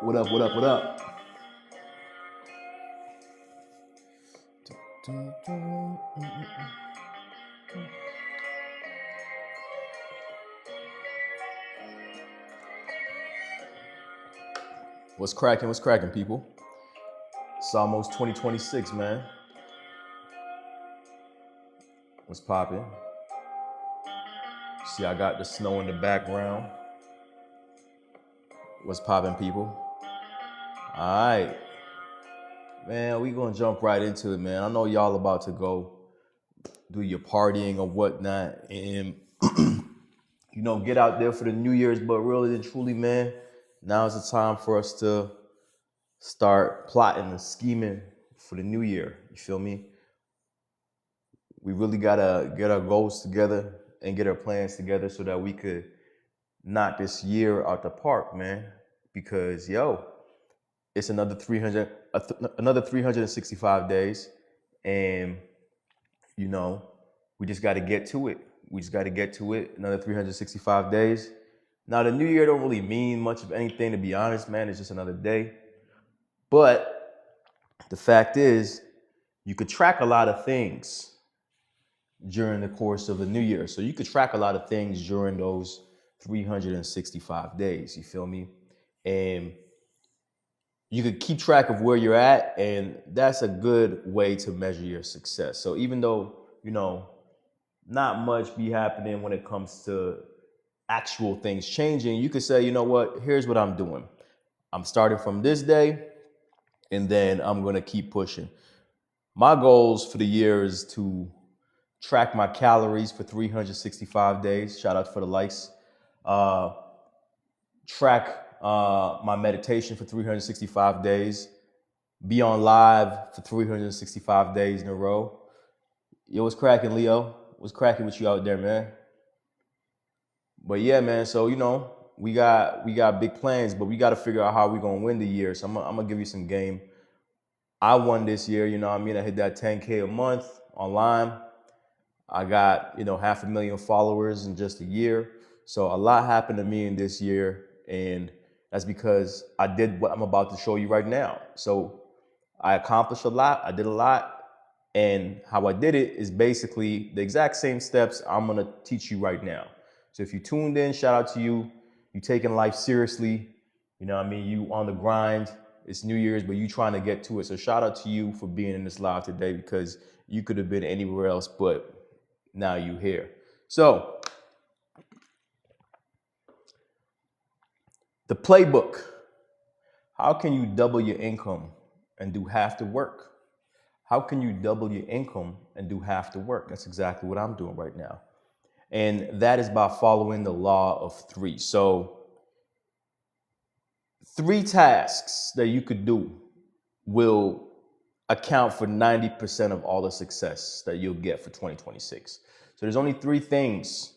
What up, what up, what up? What's cracking, people? It's almost 2026, man. What's popping? See, I got the snow in the background. What's popping, people? All right. Man, we gonna jump right into it, man. I know y'all about to go do your partying or whatnot and get out there for the New Year's, but really and truly, man, now is the time for us to start plotting and scheming for the new year. You feel me? We really gotta get our goals together and get our plans together so that we could knock this year out the park, man. Because it's another 365 days, and we just got to get to it. We just got to get to it. Another 365 days. Now the new year don't really mean much of anything, to be honest, man. It's just another day. But the fact is, you could track a lot of things during the course of the new year. So you could track a lot of things during those 365 days. You feel me? And you could keep track of where you're at, and that's a good way to measure your success. So even though, not much be happening when it comes to actual things changing, you could say, you know what, here's what I'm doing. I'm starting from this day, and then I'm going to keep pushing. My goals for the year is to track my calories for 365 days. Shout out for the likes. Track my meditation for 365 days. Be on live for 365 days in a row. Yo, what's cracking, Leo? What's cracking with you out there, man? But yeah, man, so we got big plans, but we got to figure out how we're gonna win the year. So I'm gonna give you some game. I won this year, I hit that 10K a month online. I got 500,000 followers in just a year. So a lot happened to me in this year, and that's because I did what I'm about to show you right now. So I accomplished a lot. I did a lot. And how I did it is basically the exact same steps I'm going to teach you right now. So if you tuned in, shout out to you. You taking life seriously. You on the grind. It's New Year's, but you trying to get to it. So shout out to you for being in this live today, because you could have been anywhere else, but now you here. So the playbook. How can you double your income and do half the work? How can you double your income and do half the work? That's exactly what I'm doing right now. And that is by following the law of three. So 3 tasks that you could do will account for 90% of all the success that you'll get for 2026. So there's only 3 things,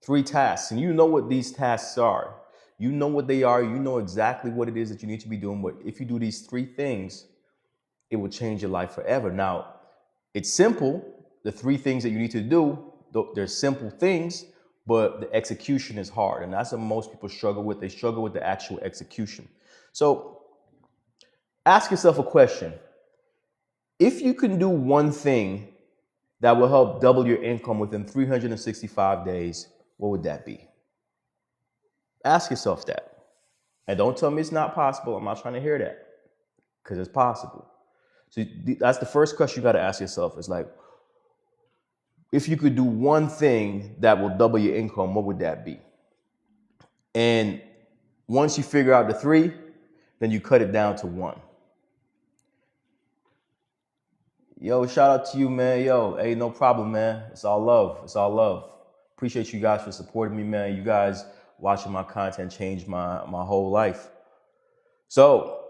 3 tasks, and you know what these tasks are. You know what they are. You know exactly what it is that you need to be doing. But if you do these 3 things, it will change your life forever. Now, it's simple. The 3 things that you need to do, they're simple things, but the execution is hard. And that's what most people struggle with. They struggle with the actual execution. So ask yourself a question. If you can do one thing that will help double your income within 365 days, what would that be? Ask yourself that. And don't tell me it's not possible. I'm not trying to hear that, because it's possible. So that's the first question you got to ask yourself. Is like, if you could do one thing that will double your income, what would that be? And once you figure out the 3, then you cut it down to 1. Yo, shout out to you, man. Yo, hey, no problem, man. It's all love. It's all love. Appreciate you guys for supporting me, man. You guys watching my content changed my whole life. So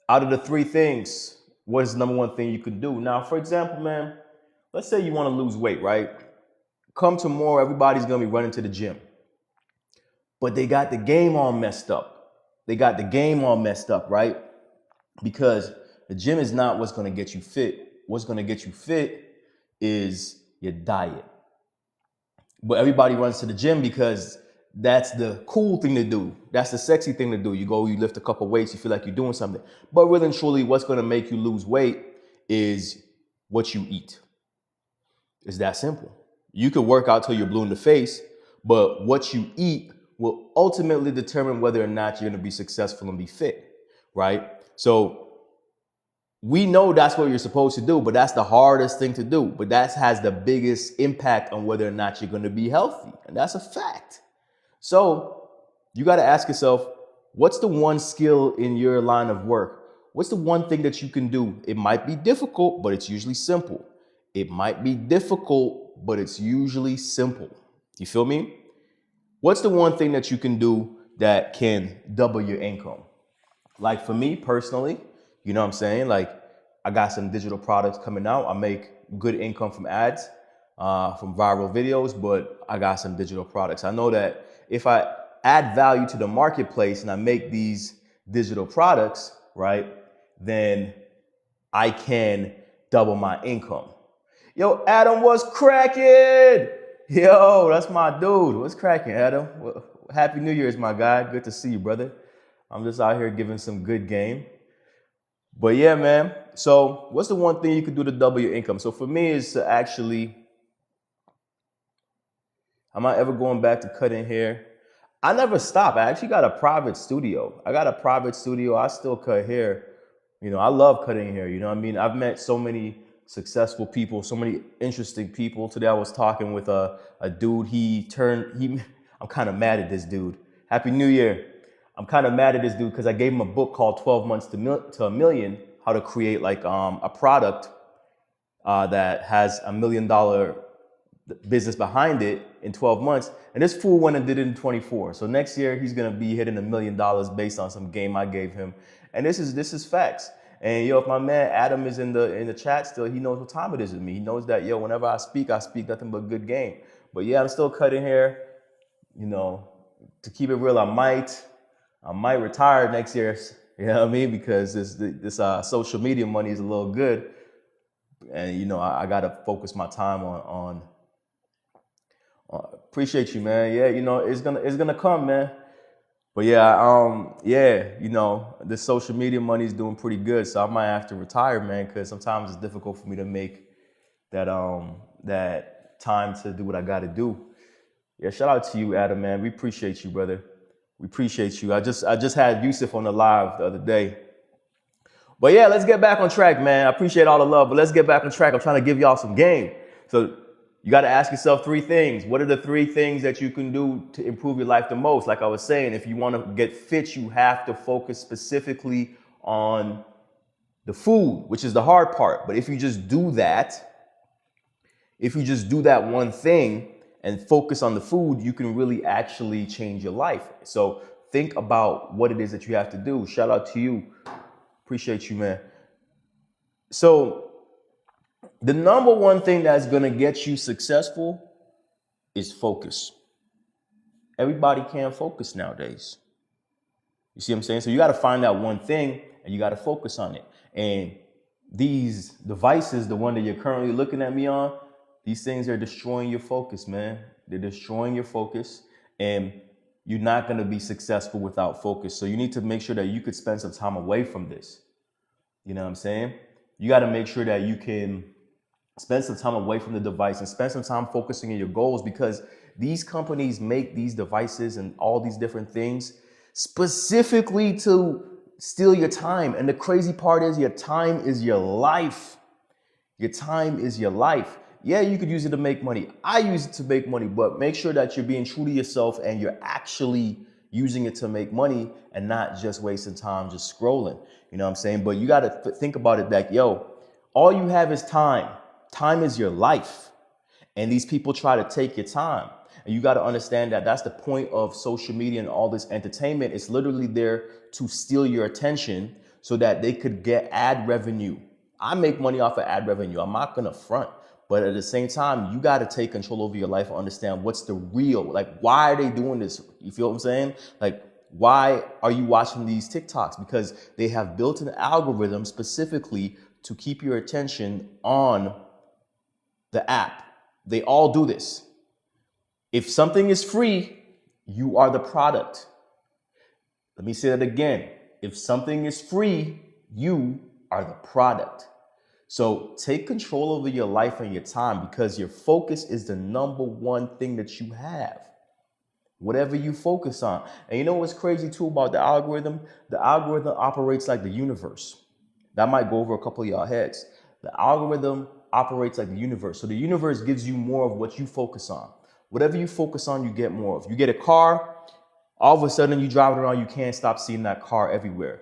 out of the 3 things, what is the number 1 thing you can do? Now, for example, man, let's say you want to lose weight, right? Come tomorrow, everybody's going to be running to the gym. But they got the game all messed up. Right? Because the gym is not what's going to get you fit. What's going to get you fit is your diet. But everybody runs to the gym because That's the cool thing to do. That's the sexy thing to do. You go, you lift a couple weights, you feel like you're doing something. But really and truly, what's going to make you lose weight is what you eat. It's that simple. You could work out till you're blue in the face, but what you eat will ultimately determine whether or not you're going to be successful and be fit, right? So we know that's what you're supposed to do, but that's the hardest thing to do. But that has the biggest impact on whether or not you're going to be healthy. And that's a fact. So you got to ask yourself, what's the one skill in your line of work? What's the one thing that you can do? It might be difficult, but it's usually simple. It might be difficult, but it's usually simple. You feel me? What's the one thing that you can do that can double your income? Like for me personally, you know what I'm saying? Like I got some digital products coming out. I make good income from ads, from viral videos, but I got some digital products. I know that if I add value to the marketplace and I make these digital products, right, then I can double my income. Yo, Adam, what's cracking? Yo, that's my dude. What's cracking, Adam? Well, Happy New Year's, my guy. Good to see you, brother. I'm just out here giving some good game. But yeah, man. So what's the one thing you could do to double your income? So for me is to actually, am I ever going back to cutting hair? I never stop. I actually got a private studio. I still cut hair. You know, I love cutting hair. You know what I mean? I've met so many successful people, so many interesting people. Today I was talking with a dude. I'm kind of mad at this dude. Happy New Year. I'm kind of mad at this dude because I gave him a book called 12 Months to a Million, how to create like a product that has $1 million business behind it in 12 months. And this fool went and did it in 24. So next year he's gonna be hitting $1 million based on some game I gave him. And this is facts. And yo, if my man Adam is in the chat still, he knows what time it is with me. He knows that yo, whenever I speak nothing but good game. But yeah, I'm still cutting hair. You know, to keep it real, I might retire next year. You know what I mean? Because this social media money is a little good, and you know I gotta focus my time on. Appreciate you, man. Yeah, you know it's gonna come, man. But yeah, you know the social media money is doing pretty good, so I might have to retire, man, because sometimes it's difficult for me to make that time to do what I gotta do. Yeah, shout out to you, Adam, man. We appreciate you, brother. We appreciate you. I just had Yusuf on the live the other day. But yeah, let's get back on track, man. I appreciate all the love, but let's get back on track. I'm trying to give y'all some game. So you got to ask yourself 3 things. What are the 3 things that you can do to improve your life the most? Like I was saying, if you want to get fit, you have to focus specifically on the food, which is the hard part. But if you just do that one thing and focus on the food, you can really actually change your life. So think about what it is that you have to do. Shout out to you. Appreciate you, man. So the number one thing that's going to get you successful is focus. Everybody can't focus nowadays. You see what I'm saying? So you got to find that one thing and you got to focus on it. And these devices, the one that you're currently looking at me on, these things are destroying your focus, man. They're destroying your focus, and you're not going to be successful without focus. So you need to make sure that you could spend some time away from this. You know what I'm saying? You got to make sure that you can spend some time away from the device and spend some time focusing on your goals, because these companies make these devices and all these different things specifically to steal your time. And the crazy part is your time is your life. Your time is your life. Yeah, you could use it to make money. I use it to make money, but make sure that you're being true to yourself and you're actually using it to make money and not just wasting time just scrolling. You know what I'm saying? But you got to think about it like, yo, all you have is time. Time is your life. And these people try to take your time. And you got to understand that that's the point of social media and all this entertainment. It's literally there to steal your attention so that they could get ad revenue. I make money off of ad revenue. I'm not going to front. But at the same time, you got to take control over your life and understand what's the real, like, why are they doing this? You feel what I'm saying? Like, why are you watching these TikToks? Because they have built an algorithm specifically to keep your attention on the app. They all do this. If something is free, You are the product. Let me say that again. If something is free, you are the product. So take control over your life and your time, because your focus is the number one thing that you have. Whatever you focus on. And you know what's crazy too about the algorithm? The algorithm operates like the universe. That might go over a couple of y'all heads. The algorithm operates like the universe. So the universe gives you more of what you focus on. Whatever you focus on, you get more of. You get a car, all of a sudden you drive it around, you can't stop seeing that car everywhere.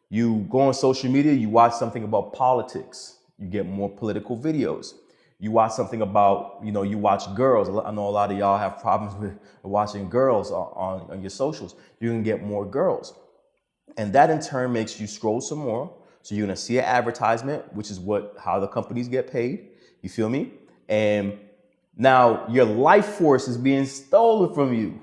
You go on social media, you watch something about politics, you get more political videos. You watch something about, you watch girls. I know a lot of y'all have problems with watching girls on your socials. You can get more girls. And that in turn makes you scroll some more. So you're gonna see an advertisement, which is how the companies get paid. You feel me? And now your life force is being stolen from you,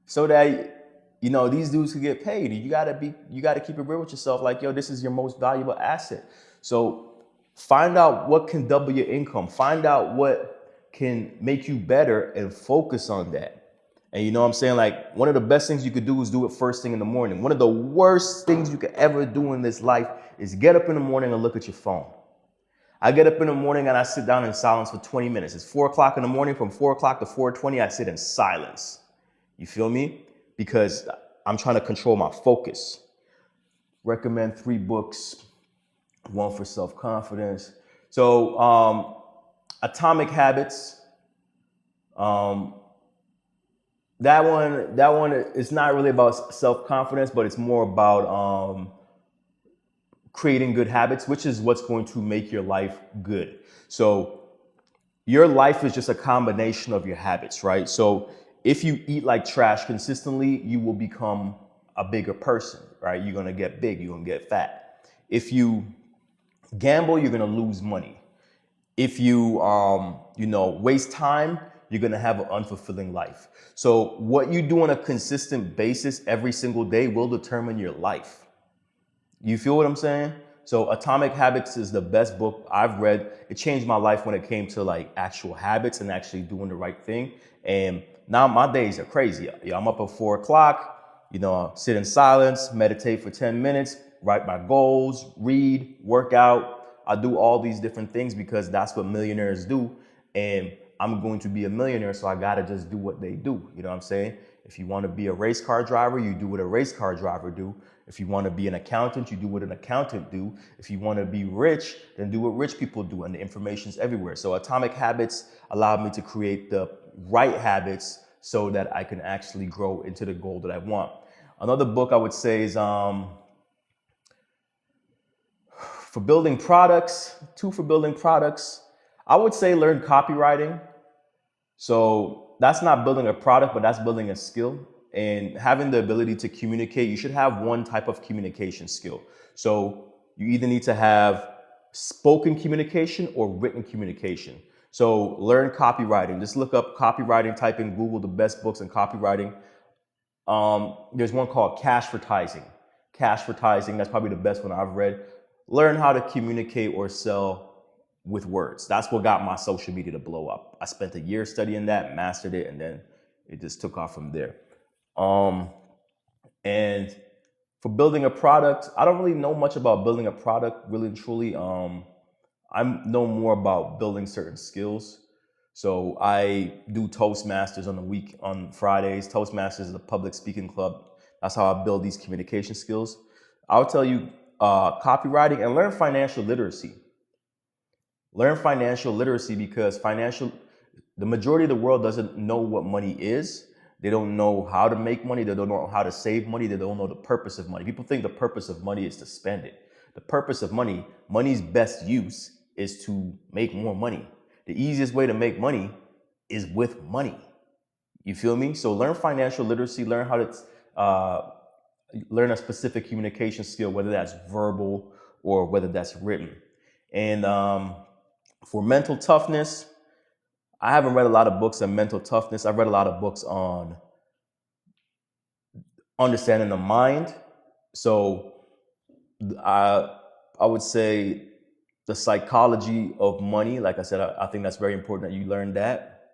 so that these dudes can get paid. And you gotta keep it real with yourself. Like, yo, this is your most valuable asset. So find out what can double your income. Find out what can make you better and focus on that. And you know what I'm saying? Like, one of the best things you could do is do it first thing in the morning. One of the worst things you could ever do in this life is get up in the morning and look at your phone. I get up in the morning and I sit down in silence for 20 minutes. It's 4 o'clock in the morning. From 4 o'clock to 4:20, I sit in silence. You feel me? Because I'm trying to control my focus. Recommend 3 books. One for self-confidence. So Atomic Habits. That one is not really about self-confidence, but it's more about creating good habits, which is what's going to make your life good. So your life is just a combination of your habits, right? So if you eat like trash consistently, you will become a bigger person, right? You're gonna get big, you're gonna get fat. If you gamble, you're gonna lose money. If you waste time, you're gonna have an unfulfilling life. So what you do on a consistent basis every single day will determine your life. You feel what I'm saying? So Atomic Habits is the best book I've read. It changed my life when it came to like actual habits and actually doing the right thing. And now my days are crazy. I'm up at 4 o'clock, sit in silence, meditate for 10 minutes, write my goals, read, work out. I do all these different things because that's what millionaires do. And I'm going to be a millionaire, so I gotta just do what they do. You know what I'm saying? If you want to be a race car driver, you do what a race car driver do. If you want to be an accountant, you do what an accountant do. If you want to be rich, then do what rich people do, and the information's everywhere. So Atomic Habits allowed me to create the right habits so that I can actually grow into the goal that I want. Another book I would say is for building products, 2 for building products. I would say learn copywriting. So that's not building a product, but that's building a skill. And having the ability to communicate, you should have one type of communication skill. So you either need to have spoken communication or written communication. So learn copywriting. Just look up copywriting, type in Google the best books in copywriting. There's one called Cashvertising. Cashvertising, that's probably the best one I've read. Learn how to communicate or sell with words. That's what got my social media to blow up. I spent a year studying that, mastered it, and then it just took off from there. And for building a product, I don't really know much about building a product, really and truly. I know more about building certain skills. So I do Toastmasters on Fridays. Toastmasters is a public speaking club. That's how I build these communication skills. I'll tell you copywriting, and learn financial literacy. Learn financial literacy because the majority of the world doesn't know what money is. They don't know how to make money. They don't know how to save money. They don't know the purpose of money. People think the purpose of money is to spend it. The purpose of money's best use is to make more money. The easiest way to make money is with money. You feel me? So learn financial literacy, learn how to learn a specific communication skill, whether that's verbal or whether that's written. And for mental toughness, I haven't read a lot of books on mental toughness. I've read a lot of books on understanding the mind. So I would say the psychology of money. Like I said, I think that's very important that you learn that.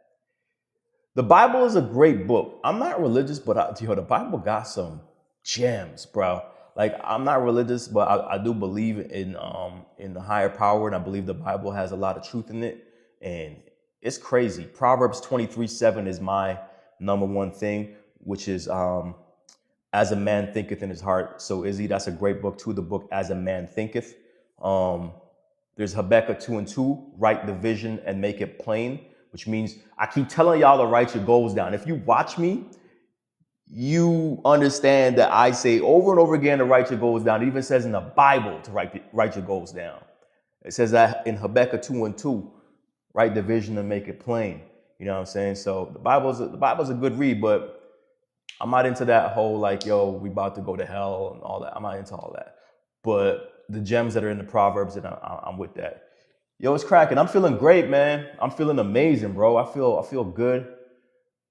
The Bible is a great book. I'm not religious, but the Bible got some gems, bro. Like I'm not religious, but I do believe in the higher power, and I believe the Bible has a lot of truth in it, and it's crazy. Proverbs 23:7 is my number one thing, which is as a man thinketh in his heart, so is he. That's a great book too. The book As a Man Thinketh. Um, there's Habakkuk 2:2, write the vision and make it plain, which means I keep telling y'all to write your goals down. If you watch me, you understand that I say over and over again to write your goals down. It even says in the Bible to write your goals down. It says that in Habakkuk 2:2, write the vision and make it plain. You know what I'm saying? So the Bible's a good read, but I'm not into that whole like, yo, we about to go to hell and all that. I'm not into all that. But the gems that are in the Proverbs, and I'm with that. Yo, it's cracking. I'm feeling great, man. I'm feeling amazing, bro. I feel good.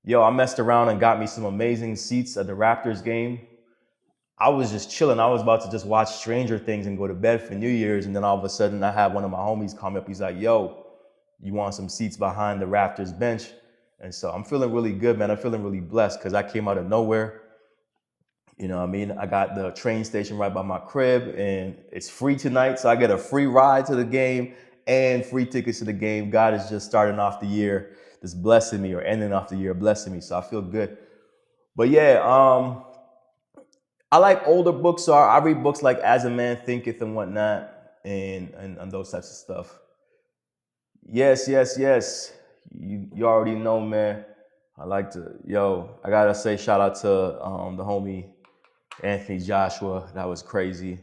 Yo, I messed around and got me some amazing seats at the Raptors game. I was just chilling. I was about to just watch Stranger Things and go to bed for New Year's. And then all of a sudden I had one of my homies call me up. He's like, yo, you want some seats behind the Raptors bench? And so I'm feeling really good, man. I'm feeling really blessed because I came out of nowhere. You know what I mean? I got the train station right by my crib and it's free tonight. So I get a free ride to the game and free tickets to the game. God is just starting off the year, just blessing me, or ending off the year blessing me. So I feel good. But yeah, I like older books. So I read books like As a Man Thinketh and whatnot, and those types of stuff. Yes, yes, yes. You already know, man. I like to, I gotta say shout out to the homie Anthony Joshua. That was crazy.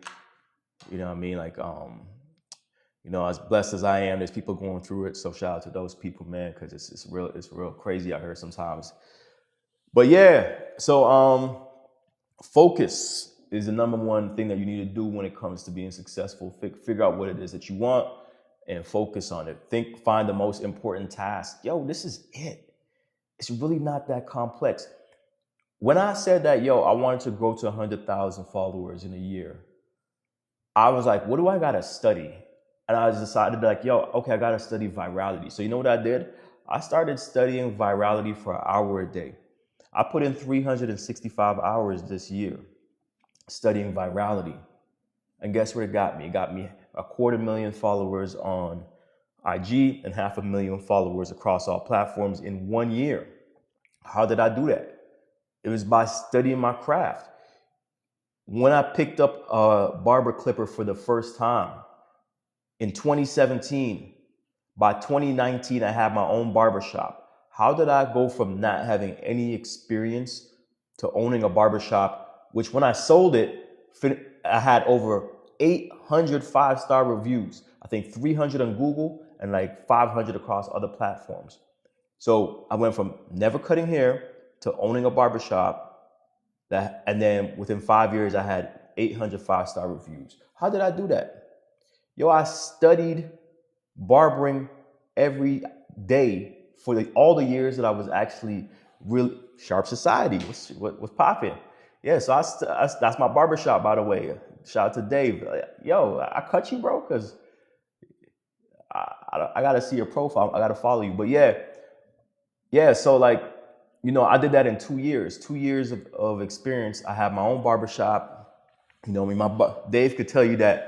You know what I mean? Like, as blessed as I am, there's people going through it. So shout out to those people, man, because it's real crazy out here sometimes. But yeah, so focus is the number one thing that you need to do when it comes to being successful. Figure out what it is that you want and focus on it. Find the most important task. Yo, this is it. It's really not that complex. When I said that, I wanted to grow to 100,000 followers in a year, I was like, what do I gotta study? And I decided okay, I gotta study virality. So you know what I did? I started studying virality for an hour a day. I put in 365 hours this year studying virality. And guess what it got me? It got me 250,000 followers on IG and 500,000 followers across all platforms in 1 year. How did I do that? It was by studying my craft. When I picked up a barber clipper for the first time in 2017, by 2019, I had my own barbershop. How did I go from not having any experience to owning a barbershop, which when I sold it, I had over 800 five-star reviews. I think 300 on Google and like 500 across other platforms. So I went from never cutting hair to owning a barbershop. And then within 5 years, I had 800 five-star reviews. How did I do that? I studied barbering every day for all the years that I was actually really Sharp Society. What's popping? Yeah, so that's my barbershop, by the way. Shout out to Dave. I cut you, bro, because I got to see your profile. I got to follow you. But yeah. So I did that in 2 years. 2 years of experience. I have my own barbershop. Dave could tell you that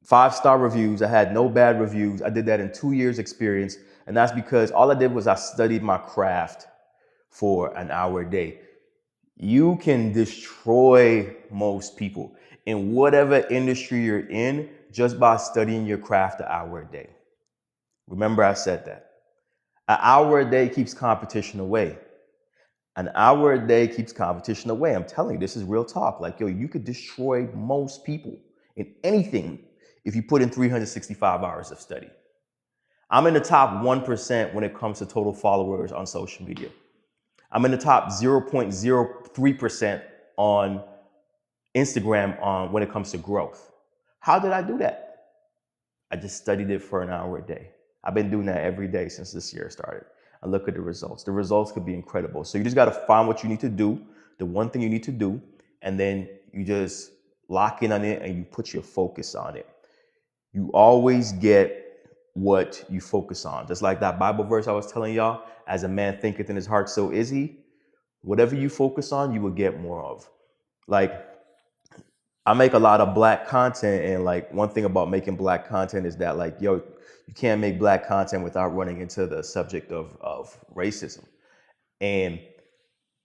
5-star reviews. I had no bad reviews. I did that in 2 years experience. And that's because all I did was I studied my craft for an hour a day. You can destroy most people in whatever industry you're in just by studying your craft an hour a day. Remember, I said that. An hour a day keeps competition away. An hour a day keeps competition away. I'm telling you, this is real talk. You could destroy most people in anything if you put in 365 hours of study. I'm in the top 1% when it comes to total followers on social media. I'm in the top 0.03% on Instagram when it comes to growth. How did I do that? I just studied it for an hour a day. I've been doing that every day since this year started. And look at the results. The results could be incredible. So you just got to find what you need to do, the one thing you need to do, and then you just lock in on it and you put your focus on it. You always get what you focus on. Just like that Bible verse I was telling y'all, as a man thinketh in his heart, so is he. Whatever you focus on, you will get more of. Like, I make a lot of black content, and like one thing about making black content is that like, yo, you can't make black content without running into the subject of racism. And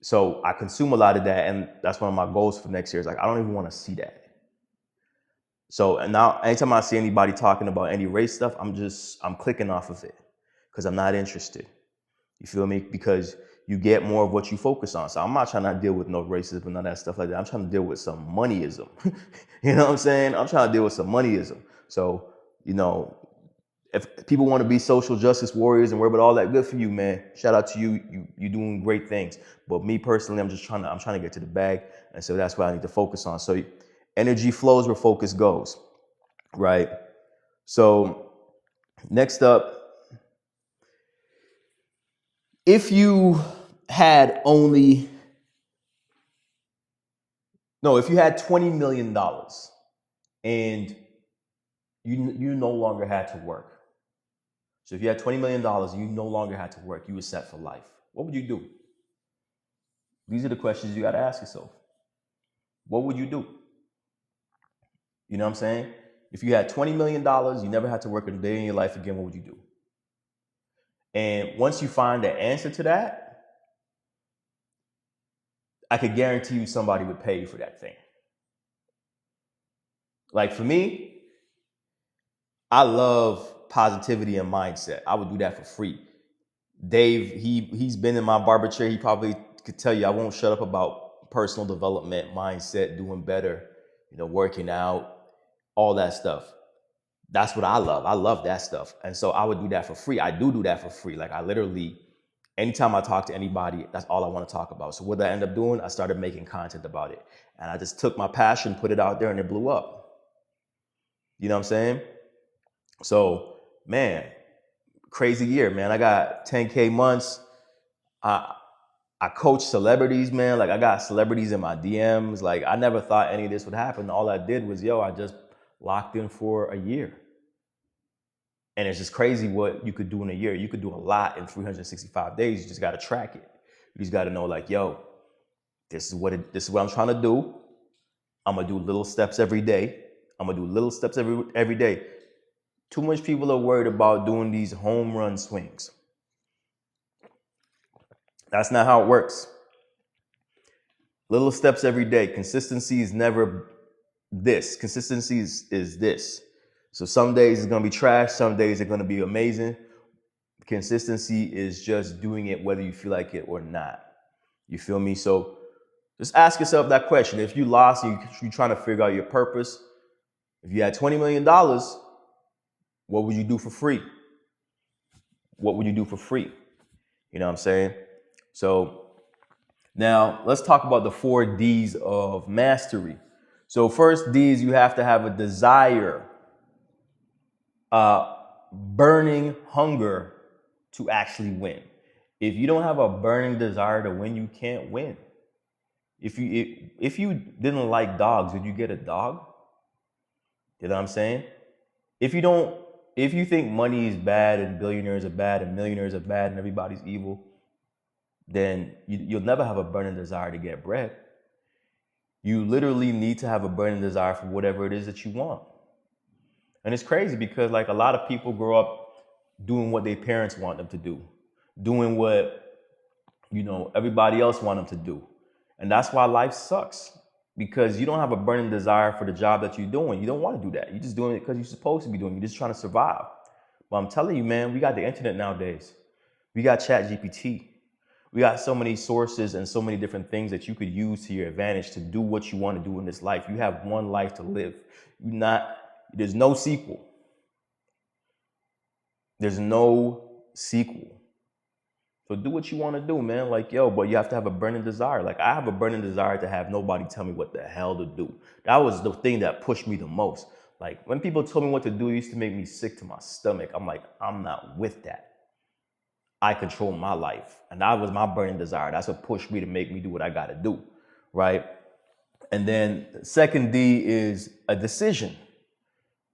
so I consume a lot of that, and that's one of my goals for next year is like, I don't even want to see that. So and now anytime I see anybody talking about any race stuff, I'm clicking off of it because I'm not interested. You feel me? Because you get more of what you focus on. So I'm not trying to deal with no racism and none of that stuff like that. I'm trying to deal with some moneyism. You know what I'm saying? I'm trying to deal with some moneyism. So, you know, if people want to be social justice warriors and worry about all that, good for you, man. Shout out to you. You're doing great things. But me personally, I'm trying to get to the bag. And so that's what I need to focus on. So energy flows where focus goes, right? So next up, if you had $20 million and you no longer had to work. So if you had $20 million and you no longer had to work, you were set for life. What would you do? These are the questions you got to ask yourself. What would you do? You know what I'm saying? If you had $20 million, you never had to work a day in your life again, what would you do? And once you find the answer to that, I could guarantee you somebody would pay you for that thing. Like for me, I love positivity and mindset. I would do that for free. Dave, he's been in my barber chair. He probably could tell you I won't shut up about personal development, mindset, doing better, working out, all that stuff. That's what I love. I love that stuff. And so I would do that for free. I do that for free. Like I literally, anytime I talk to anybody, that's all I want to talk about. So what did I end up doing? I started making content about it. And I just took my passion, put it out there, and it blew up. You know what I'm saying? So, man, crazy year, man. I got 10K months. I coach celebrities, man. Like I got celebrities in my DMs. Like I never thought any of this would happen. All I did was, I just locked in for a year. And it's just crazy what you could do in a year. You could do a lot in 365 days. You just got to track it. You just got to know like, this is what I'm trying to do. I'm going to do little steps every day. I'm going to do little steps every day. Too much people are worried about doing these home run swings. That's not how it works. Little steps every day. Consistency is never this. Consistency is this. So some days it's going to be trash. Some days it's going to be amazing. Consistency is just doing it whether you feel like it or not. You feel me? So just ask yourself that question. If you lost and you're trying to figure out your purpose, if you had $20 million, what would you do for free? What would you do for free? You know what I'm saying? So now let's talk about the 4 D's of mastery. So first D is you have to have a desire, burning hunger to actually win. If you don't have a burning desire to win, you can't win. If you didn't like dogs, would you get a dog? You know what I'm saying? If you think money is bad and billionaires are bad and millionaires are bad and everybody's evil, then you'll never have a burning desire to get bread. You literally need to have a burning desire for whatever it is that you want. And it's crazy because like a lot of people grow up doing what their parents want them to do, doing what, everybody else want them to do. And that's why life sucks, because you don't have a burning desire for the job that you're doing. You don't want to do that. You're just doing it because you're supposed to be doing it. You're just trying to survive. But I'm telling you, man, we got the internet nowadays. We got ChatGPT. We got so many sources and so many different things that you could use to your advantage to do what you want to do in this life. You have one life to live. There's no sequel. There's no sequel. So do what you want to do, man. Like, but you have to have a burning desire. Like I have a burning desire to have nobody tell me what the hell to do. That was the thing that pushed me the most. Like when people told me what to do, it used to make me sick to my stomach. I'm like, I'm not with that. I control my life. And that was my burning desire. That's what pushed me to make me do what I got to do, right? And then the second D is a decision.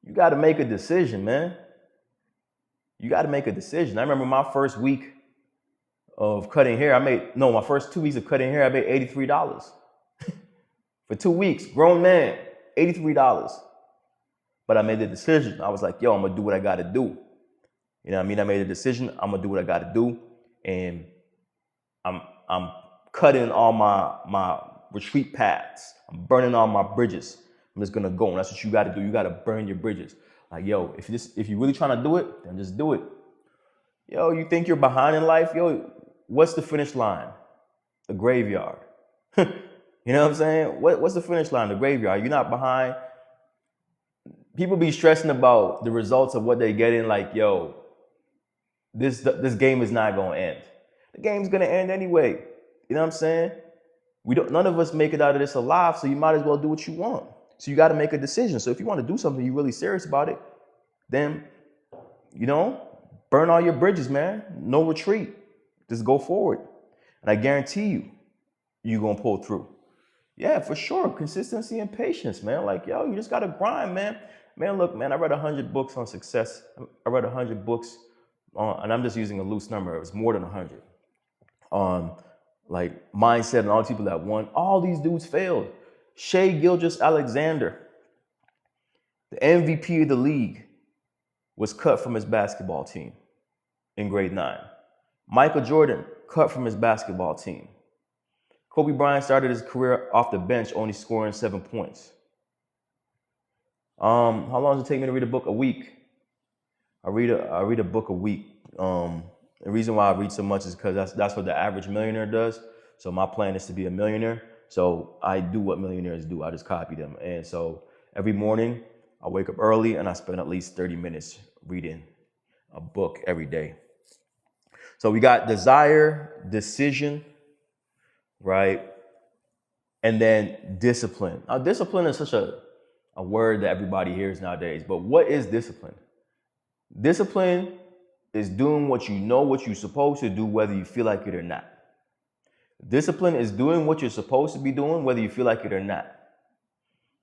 You got to make a decision, man. You got to make a decision. I remember my first week of cutting hair, my first 2 weeks of cutting hair, I made $83. For 2 weeks, grown man, $83. But I made the decision. I was like, yo, I'm going to do what I got to do. You know what I mean? I made a decision. I'm going to do what I got to do. And I'm cutting all my retreat paths. I'm burning all my bridges. I'm just going to go. And that's what you got to do. You got to burn your bridges. Like, yo, if you're really trying to do it, then just do it. Yo, you think you're behind in life? Yo, what's the finish line? The graveyard. You know what I'm saying? What's the finish line? The graveyard. You're not behind. People be stressing about the results of what they get in. Like, yo, this game is not going to end. The game's going to end anyway. You know what I'm saying? None of us make it out of this alive, so you might as well do what you want. So you got to make a decision. So if you want to do something, you're really serious about it, then, burn all your bridges, man. No retreat. Just go forward. And I guarantee you're going to pull through. Yeah, for sure. Consistency and patience, man. Like, yo, you just got to grind, man. Man, look, man, I read 100 books on success. I read 100 books on, and I'm just using a loose number. It was more than 100. On like mindset and all the people that won. All these dudes failed. Shea Gilgeous-Alexander, the MVP of the league, was cut from his basketball team in grade 9. Michael Jordan, cut from his basketball team. Kobe Bryant started his career off the bench, only scoring 7 points. How long does it take me to read a book? A week. I read a book a week. The reason why I read so much is because that's what the average millionaire does. So my plan is to be a millionaire. So I do what millionaires do. I just copy them. And so every morning I wake up early and I spend at least 30 minutes reading a book every day. So we got desire, decision, right? And then discipline. Now, discipline is such a word that everybody hears nowadays. But what is discipline? Discipline is doing what you're supposed to do, whether you feel like it or not. Discipline is doing what you're supposed to be doing, whether you feel like it or not.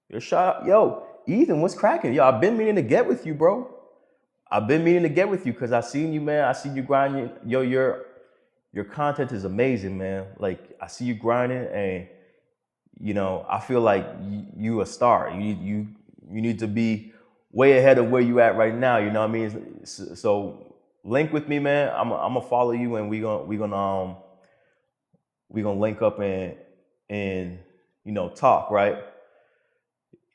Yo, Ethan, what's cracking? Yo, I've been meaning to get with you, bro. I've been meaning to get with you because I seen you, man. I see you grinding. Yo, your content is amazing, man. Like, I see you grinding, and I feel like you a star. You need to be way ahead of where you at right now. You know what I mean? So link with me, man. I'm gonna follow you, and we gonna link up and talk, right?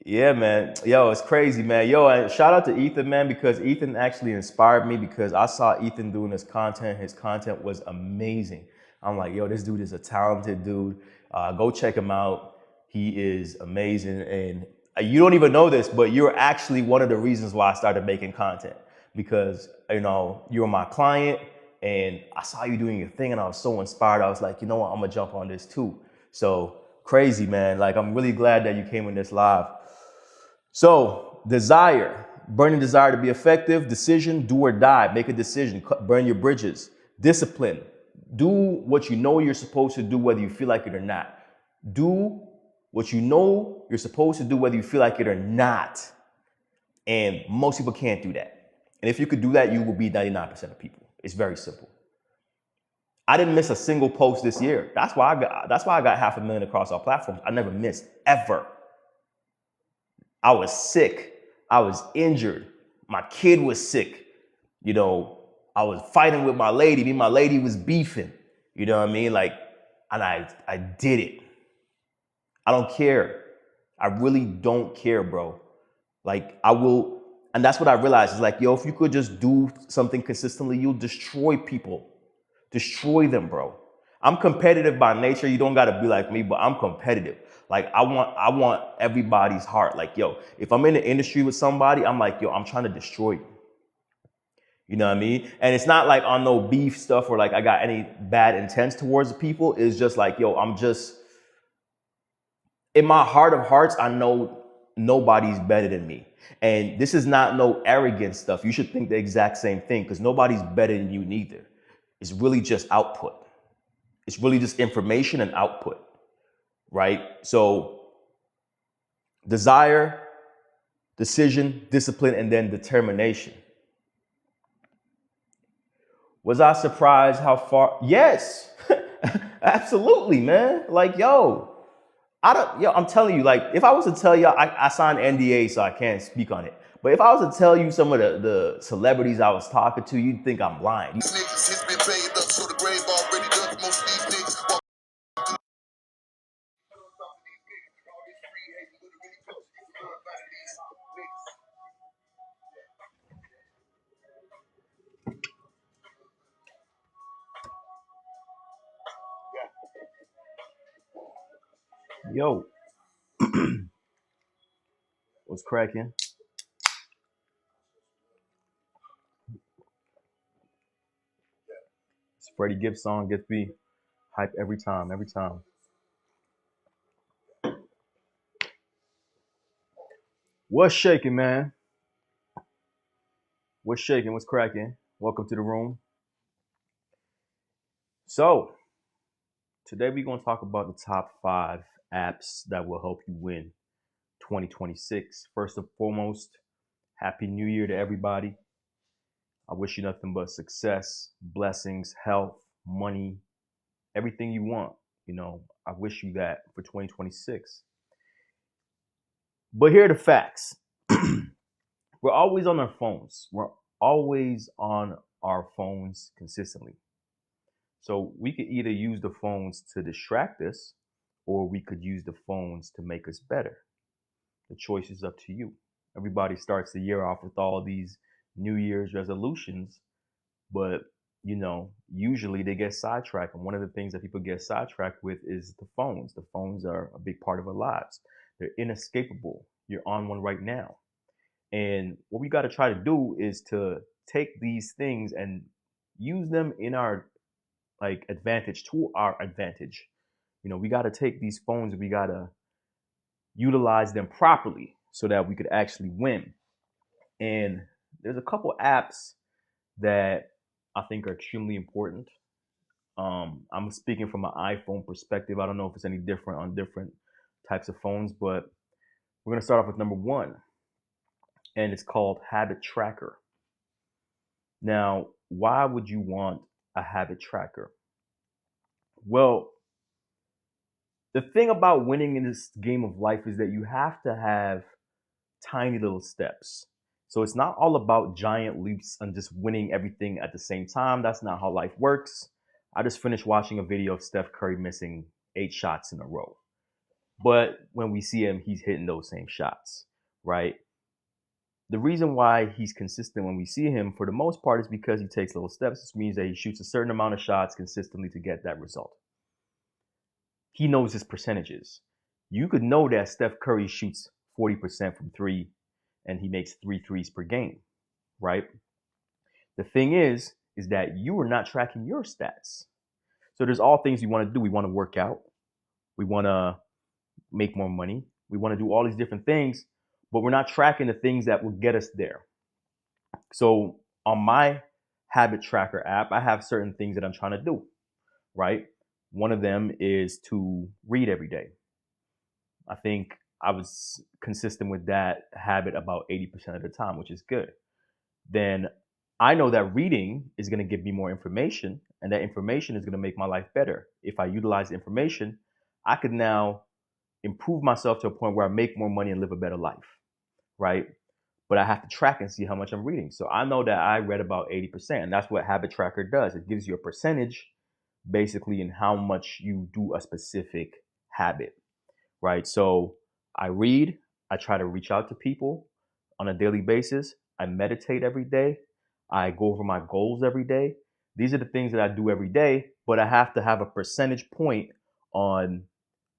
Yeah, man. Yo, it's crazy, man. Yo, and shout out to Ethan, man, because Ethan actually inspired me because I saw Ethan doing his content. His content was amazing. I'm like, yo, this dude is a talented dude. Go check him out. He is amazing. And you don't even know this, but you're actually one of the reasons why I started making content because, you were my client and I saw you doing your thing and I was so inspired. I was like, you know what? I'm going to jump on this too. So crazy, man. Like, I'm really glad that you came in this live. So desire, burning desire to be effective, decision, do or die, make a decision, burn your bridges, discipline, do what you know you're supposed to do, whether you feel like it or not. Do what you know you're supposed to do, whether you feel like it or not. And most people can't do that. And if you could do that, you will be 99% of people. It's very simple. I didn't miss a single post this year. That's why I got 500,000 across all platforms. I never missed ever. I was sick. I was injured. My kid was sick. I was fighting with my lady. Me and my lady was beefing. You know what I mean? Like, and I did it. I don't care. I really don't care, bro. Like, I will, and that's what I realized. Is like, yo, if you could just do something consistently, you'll destroy people. Destroy them, bro. I'm competitive by nature. You don't gotta be like me, but I'm competitive. Like, I want everybody's heart. Like, yo, if I'm in the industry with somebody, I'm like, yo, I'm trying to destroy you. You know what I mean? And it's not like on no beef stuff or like I got any bad intents towards the people. It's just like, yo, I'm just, in my heart of hearts, I know nobody's better than me. And this is not no arrogant stuff. You should think the exact same thing because nobody's better than you neither. It's really just output. It's really just information and output, right? So desire, decision, discipline, and then determination. Was I surprised how far? Yes, absolutely, man. Like, I'm telling you, like, if I was to tell you, I signed NDA, so I can't speak on it. But if I was to tell you some of the celebrities I was talking to, you'd think I'm lying. Yo, what's cracking? It's Freddie Gibbs song gets me hype every time, every time. What's shaking, man? What's shaking? What's cracking? Welcome to the room. So, today we're going to talk about the top 5 apps that will help you win 2026. First and foremost, Happy New Year to everybody. I wish you nothing but success, blessings, health, money, everything you want. I wish you that for 2026. But here are the facts. We're always on our phones. We're always on our phones consistently. So we could either use the phones to distract us or we could use the phones to make us better. The choice is up to you. Everybody starts the year off with all these New Year's resolutions, but usually they get sidetracked. And one of the things that people get sidetracked with is the phones. The phones are a big part of our lives. They're inescapable. You're on one right now. And what we got to try to do is to take these things and use them in our advantage, to our advantage. We got to take these phones and we got to utilize them properly so that we could actually win. And there's a couple apps that I think are extremely important. I'm speaking from an iPhone perspective. I don't know if it's any different on different types of phones, but we're going to start off with number 1, and it's called Habit Tracker. Now, why would you want a habit tracker? Well, the thing about winning in this game of life is that you have to have tiny little steps. So it's not all about giant leaps and just winning everything at the same time. That's not how life works. I just finished watching a video of Steph Curry missing 8 shots in a row. But when we see him, he's hitting those same shots, right? The reason why he's consistent when we see him, for the most part, is because he takes little steps. This means that he shoots a certain amount of shots consistently to get that result. He knows his percentages. You could know that Steph Curry shoots 40% from 3 and he makes 3 threes per game, right? The thing is that you are not tracking your stats. So there's all things we want to do. We want to work out. We want to make more money. We want to do all these different things, but we're not tracking the things that will get us there. So on my habit tracker app, I have certain things that I'm trying to do, right? One of them is to read every day. I think I was consistent with that habit about 80% of the time, which is good. Then I know that reading is going to give me more information, and that information is going to make my life better. If I utilize information, I could now improve myself to a point where I make more money and live a better life, right? But I have to track and see how much I'm reading. So I know that I read about 80%, and that's what Habit Tracker does. It gives you a percentage basically in how much you do a specific habit, right? So I read, I try to reach out to people on a daily basis. I meditate every day. I go over my goals every day. These are the things that I do every day, but I have to have a percentage point on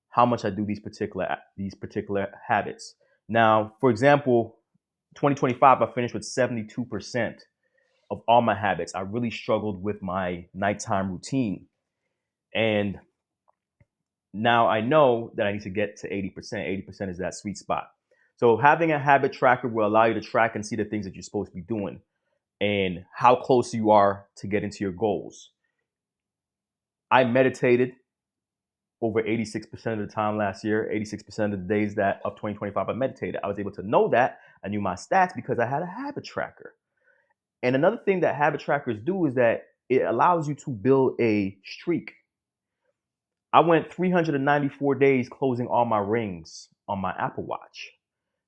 how much I do these particular habits. Now, for example, 2025, I finished with 72% of all my habits. I really struggled with my nighttime routine. And now I know that I need to get to 80%. 80% is that sweet spot. So having a habit tracker will allow you to track and see the things that you're supposed to be doing and how close you are to getting to your goals. I meditated over 86% of the time last year. 86% of the days that of 2025 I meditated. I was able to know that. I knew my stats because I had a habit tracker. And another thing that habit trackers do is that it allows you to build a streak. I went 394 days closing all my rings on my Apple Watch.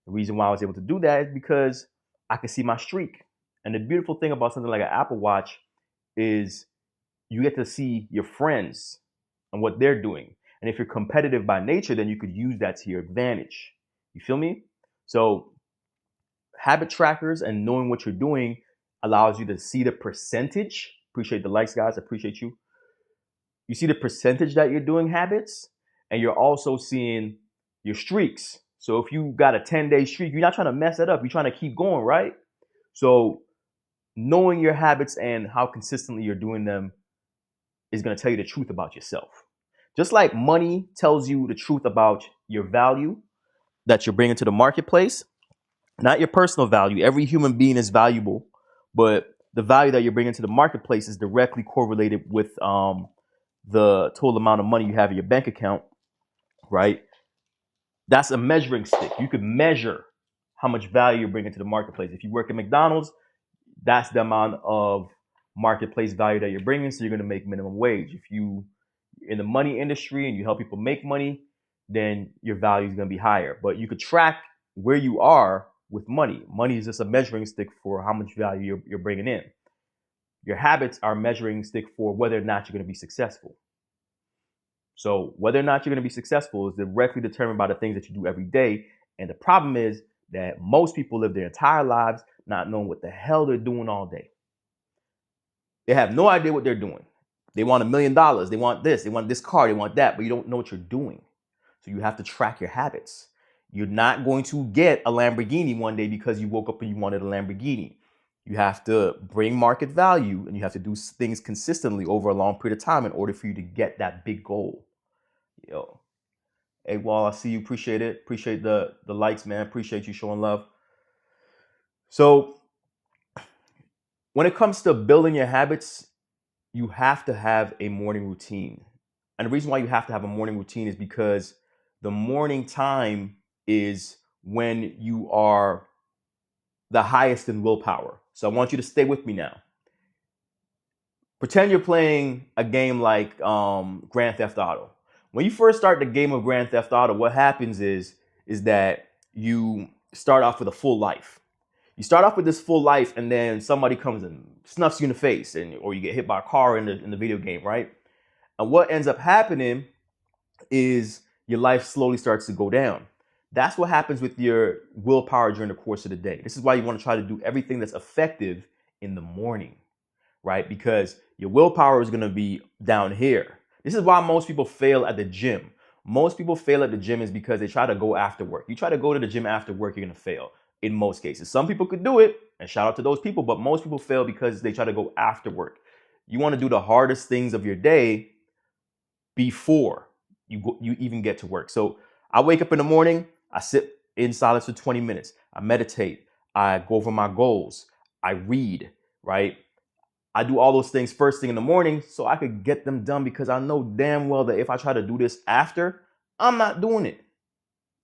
The reason why I was able to do that is because I could see my streak. And the beautiful thing about something like an Apple Watch is you get to see your friends and what they're doing. And if you're competitive by nature, then you could use that to your advantage. You feel me? So habit trackers and knowing what you're doing allows you to see the percentage. Appreciate the likes, guys. Appreciate you. You see the percentage that you're doing habits, and you're also seeing your streaks. So if you got a 10-day streak, you're not trying to mess it up. You're trying to keep going, right? So knowing your habits and how consistently you're doing them is going to tell you the truth about yourself. Just like money tells you the truth about your value that you're bringing to the marketplace, not your personal value. Every human being is valuable, but the value that you're bringing to the marketplace is directly correlated with the total amount of money you have in your bank account, right? That's a measuring stick. You could measure how much value you're bringing to the marketplace. If you work at McDonald's, that's the amount of marketplace value that you're bringing. So you're going to make minimum wage. If you in the money industry and you help people make money, then your value is going to be higher. But you could track where you are with money. Money is just a measuring stick for how much value you're bringing in. Your habits are a measuring stick for whether or not you're going to be successful. So whether or not you're going to be successful is directly determined by the things that you do every day. And the problem is that most people live their entire lives not knowing what the hell they're doing all day. They have no idea what they're doing. They want $1 million. They want this. They want this car. They want that. But you don't know what you're doing. So you have to track your habits. You're not going to get a Lamborghini one day because you woke up and you wanted a Lamborghini. You have to bring market value and you have to do things consistently over a long period of time in order for you to get that big goal. Yo. Hey, Wall, I see you. Appreciate it. Appreciate the likes, man. Appreciate you showing love. So when it comes to building your habits, you have to have a morning routine. And the reason why you have to have a morning routine is because the morning time is when you are the highest in willpower. So I want you to stay with me now. Pretend you're playing a game like Grand Theft Auto. When you first start the game of Grand Theft Auto, what happens is that you start off with a full life. You start off with this full life, and then somebody comes and snuffs you in the face, or you get hit by a car in the video game, right? And what ends up happening is your life slowly starts to go down. That's what happens with your willpower during the course of the day. This is why you want to try to do everything that's effective in the morning, right? Because your willpower is going to be down here. This is why most people fail at the gym. Most people fail at the gym is because they try to go after work. You try to go to the gym after work, you're going to fail in most cases. Some people could do it, and shout out to those people, but most people fail because they try to go after work. You want to do the hardest things of your day before you even get to work. So I wake up in the morning, I sit in silence for 20 minutes. I meditate. I go over my goals. I read, right? I do all those things first thing in the morning so I could get them done, because I know damn well that if I try to do this after, I'm not doing it.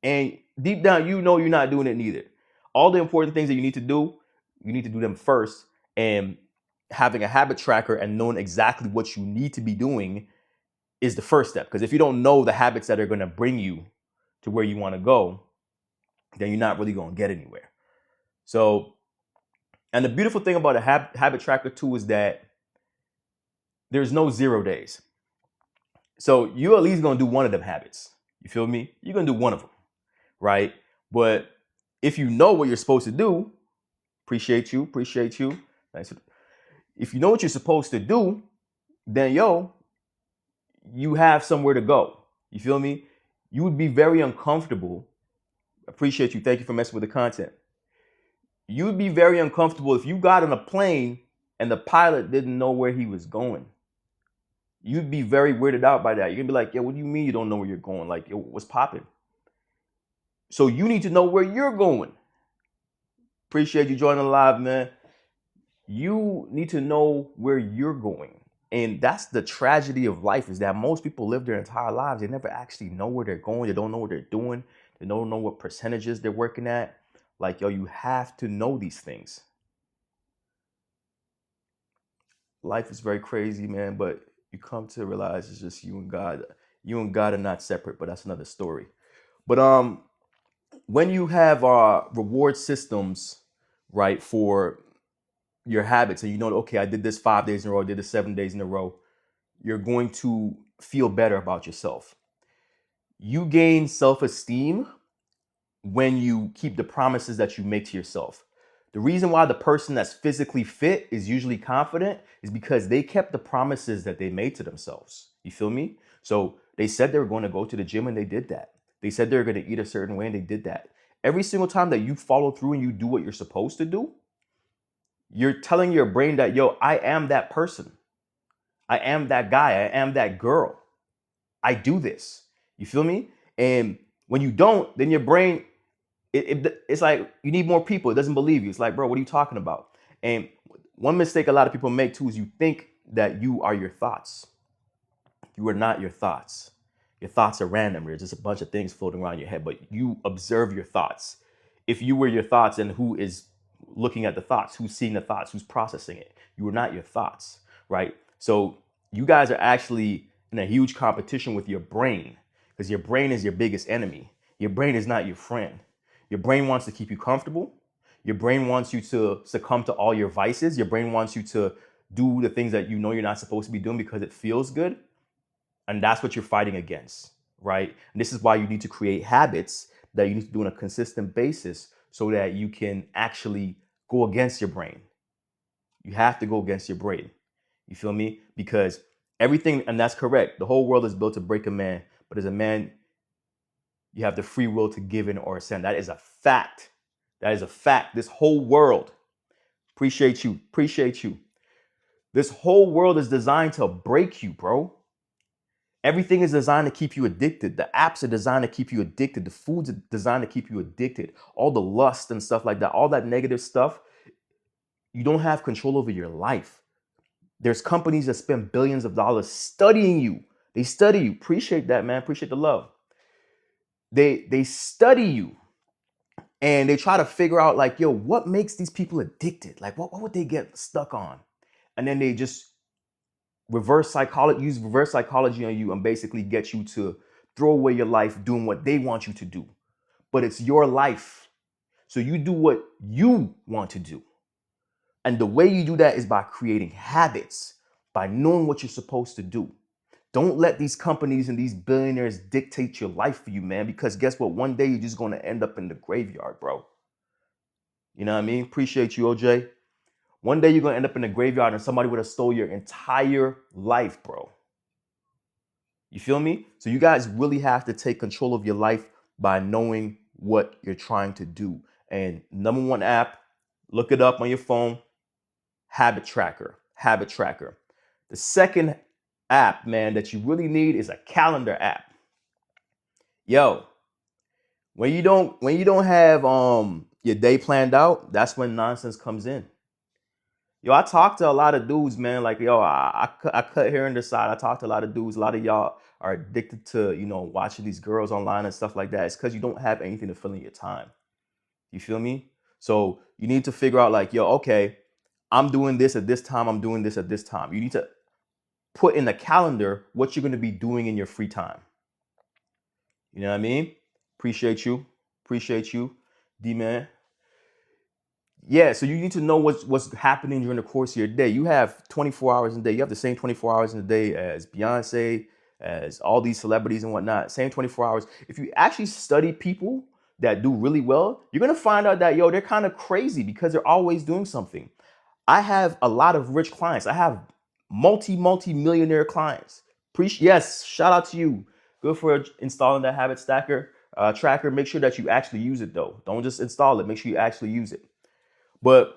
And deep down, you know you're not doing it neither. All the important things that you need to do them first. And having a habit tracker and knowing exactly what you need to be doing is the first step. Because if you don't know the habits that are going to bring you to where you want to go, then you're not really going to get anywhere. So, and the beautiful thing about a habit tracker too is that there's no 0 days. So you're at least going to do one of them habits. You feel me? You're going to do one of them, right? But if you know what you're supposed to do, appreciate you. Thanks. If you know what you're supposed to do, then you have somewhere to go. You feel me? You would be very uncomfortable. Appreciate you. Thank you for messing with the content. You would be very uncomfortable if you got on a plane and the pilot didn't know where he was going. You'd be very weirded out by that. You're gonna be like, yo, what do you mean you don't know where you're going? Like, yo, what's popping? So you need to know where you're going. Appreciate you joining the live, man. You need to know where you're going. And that's the tragedy of life, is that most people live their entire lives. They never actually know where they're going. They don't know what they're doing. They don't know what percentages they're working at. Like, yo, you have to know these things. Life is very crazy, man, but you come to realize it's just you and God. You and God are not separate, but that's another story. But when you have reward systems, right, for your habits, and you know, okay, I did this 5 days in a row, I did this 7 days in a row, you're going to feel better about yourself. You gain self-esteem when you keep the promises that you make to yourself. The reason why the person that's physically fit is usually confident is because they kept the promises that they made to themselves. You feel me? So they said they were going to go to the gym and they did that. They said they were going to eat a certain way and they did that. Every single time that you follow through and you do what you're supposed to do, you're telling your brain that, yo, I am that person. I am that guy. I am that girl. I do this. You feel me? And when you don't, then your brain, it's like you need more people. It doesn't believe you. It's like, bro, what are you talking about? And one mistake a lot of people make too is you think that you are your thoughts. You are not your thoughts. Your thoughts are random. There's just a bunch of things floating around your head, but you observe your thoughts. If you were your thoughts, and who is looking at the thoughts, who's seeing the thoughts, who's processing it? You are not your thoughts, right? So you guys are actually in a huge competition with your brain, because your brain is your biggest enemy. Your brain is not your friend. Your brain wants to keep you comfortable. Your brain wants you to succumb to all your vices. Your brain wants you to do the things that you know you're not supposed to be doing because it feels good. And that's what you're fighting against, right? And this is why you need to create habits that you need to do on a consistent basis so that you can actually go against your brain. You have to go against your brain. You feel me? Because everything, and that's correct, the whole world is built to break a man, but as a man, you have the free will to give in or ascend. That is a fact. That is a fact. This whole world, appreciate you, appreciate you. This whole world is designed to break you, bro. Everything is designed to keep you addicted. The apps are designed to keep you addicted. The foods are designed to keep you addicted. All the lust and stuff like that, all that negative stuff, you don't have control over your life. There's companies that spend billions of dollars studying you. They study you. Appreciate that, man. Appreciate the love. They study you and they try to figure out like, yo, what makes these people addicted? Like what would they get stuck on? And then they just use reverse psychology on you and basically get you to throw away your life doing what they want you to do. But it's your life. So you do what you want to do. And the way you do that is by creating habits, by knowing what you're supposed to do. Don't let these companies and these billionaires dictate your life for you, man, because guess what? One day you're just going to end up in the graveyard, bro. You know what I mean? Appreciate you, OJ. One day you're going to end up in the graveyard and somebody would have stole your entire life, bro. You feel me? So you guys really have to take control of your life by knowing what you're trying to do. And number one app, look it up on your phone, Habit Tracker. Habit Tracker. The second app, man, that you really need is a calendar app. Yo, when you don't have your day planned out, that's when nonsense comes in. Yo, I talk to a lot of dudes, man. Like, yo, I cut here on the side. I talk to a lot of dudes. A lot of y'all are addicted to, watching these girls online and stuff like that. It's because you don't have anything to fill in your time. You feel me? So you need to figure out like, yo, okay, I'm doing this at this time. I'm doing this at this time. You need to put in the calendar what you're going to be doing in your free time. You know what I mean? Appreciate you. Appreciate you, D-Man. Yeah, so you need to know what's happening during the course of your day. You have 24 hours in a day. You have the same 24 hours in a day as Beyonce, as all these celebrities and whatnot. Same 24 hours. If you actually study people that do really well, you're gonna find out that they're kind of crazy because they're always doing something. I have a lot of rich clients. I have multi-millionaire clients. Yes, shout out to you. Good for installing that habit stacker tracker. Make sure that you actually use it though. Don't just install it. Make sure you actually use it. But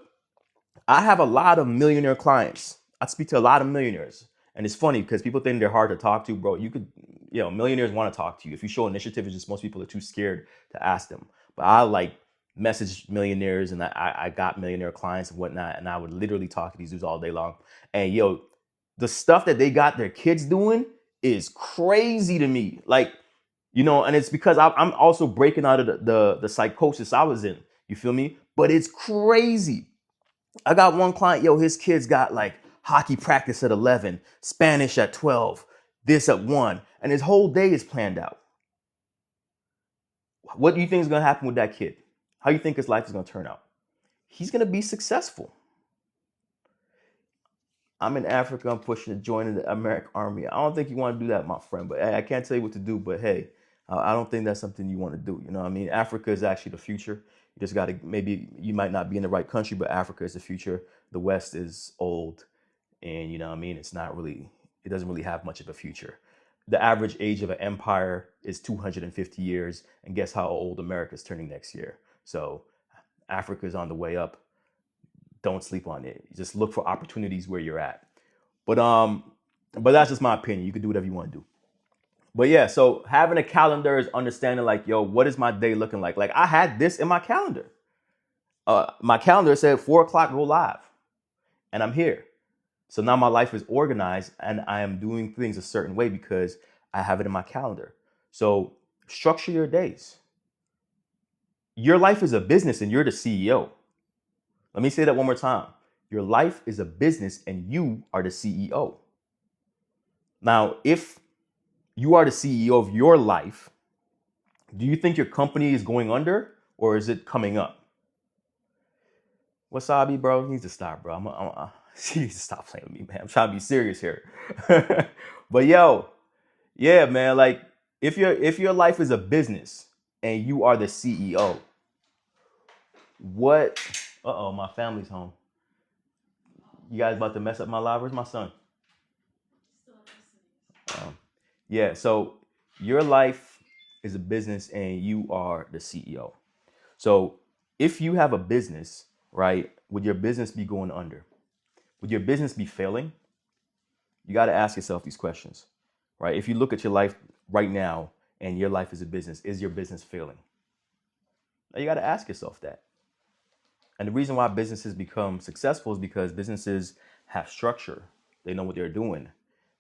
I have a lot of millionaire clients. I speak to a lot of millionaires. And it's funny because people think they're hard to talk to, bro. Millionaires want to talk to you. If you show initiative, it's just most people are too scared to ask them. But I like message millionaires and I got millionaire clients and whatnot. And I would literally talk to these dudes all day long. And the stuff that they got their kids doing is crazy to me. Like, and it's because I'm also breaking out of the psychosis I was in. You feel me? But it's crazy. I got one client, his kids got like hockey practice at 11, Spanish at 12, this at 1, and his whole day is planned out. What do you think is going to happen with that kid? How do you think his life is going to turn out? He's going to be successful. I'm in Africa. I'm pushing to join the American Army. I don't think you want to do that, my friend. But hey, I can't tell you what to do. But hey, I don't think that's something you want to do. You know what I mean? Africa is actually the future. You just got to, maybe you might not be in the right country, but Africa is the future. The West is old. And you know what I mean? It's not really, it doesn't really have much of a future. The average age of an empire is 250 years. And guess how old America is turning next year? So Africa is on the way up. Don't sleep on it. Just look for opportunities where you're at. But that's just my opinion. You can do whatever you want to do. But yeah, so having a calendar is understanding like, yo, what is my day looking like? Like I had this in my calendar. My calendar said 4:00 go live, and I'm here. So now my life is organized, and I am doing things a certain way because I have it in my calendar. So structure your days. Your life is a business, and you're the CEO. Let me say that one more time. Your life is a business and you are the CEO. Now, if you are the CEO of your life, do you think your company is going under or is it coming up? Wasabi, bro, he needs to stop, bro. He needs to stop playing with me, man. I'm trying to be serious here. But yo, yeah, man, like if your life is a business and you are the CEO, what? Uh-oh, my family's home. You guys about to mess up my live? Where's my son? Yeah, so your life is a business and you are the CEO. So if you have a business, right, would your business be going under? Would your business be failing? You got to ask yourself these questions, right? If you look at your life right now and your life is a business, is your business failing? Now you got to ask yourself that. And the reason why businesses become successful is because businesses have structure. They know what they're doing.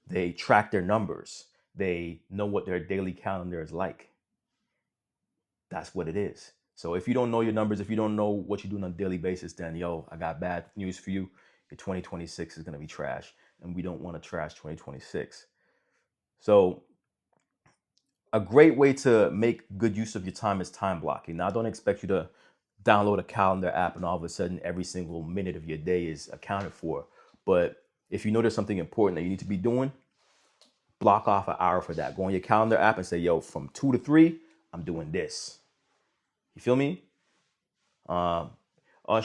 They track their numbers. They know what their daily calendar is like. That's what it is. So if you don't know your numbers, if you don't know what you're doing on a daily basis, then yo, I got bad news for you. Your 2026 is going to be trash. And we don't want to trash 2026. So a great way to make good use of your time is time blocking. Now, I don't expect you to download a calendar app and all of a sudden every single minute of your day is accounted for. But if you know there's something important that you need to be doing, block off an hour for that. Go on your calendar app and say, yo, from 2 to 3, I'm doing this. You feel me? Shout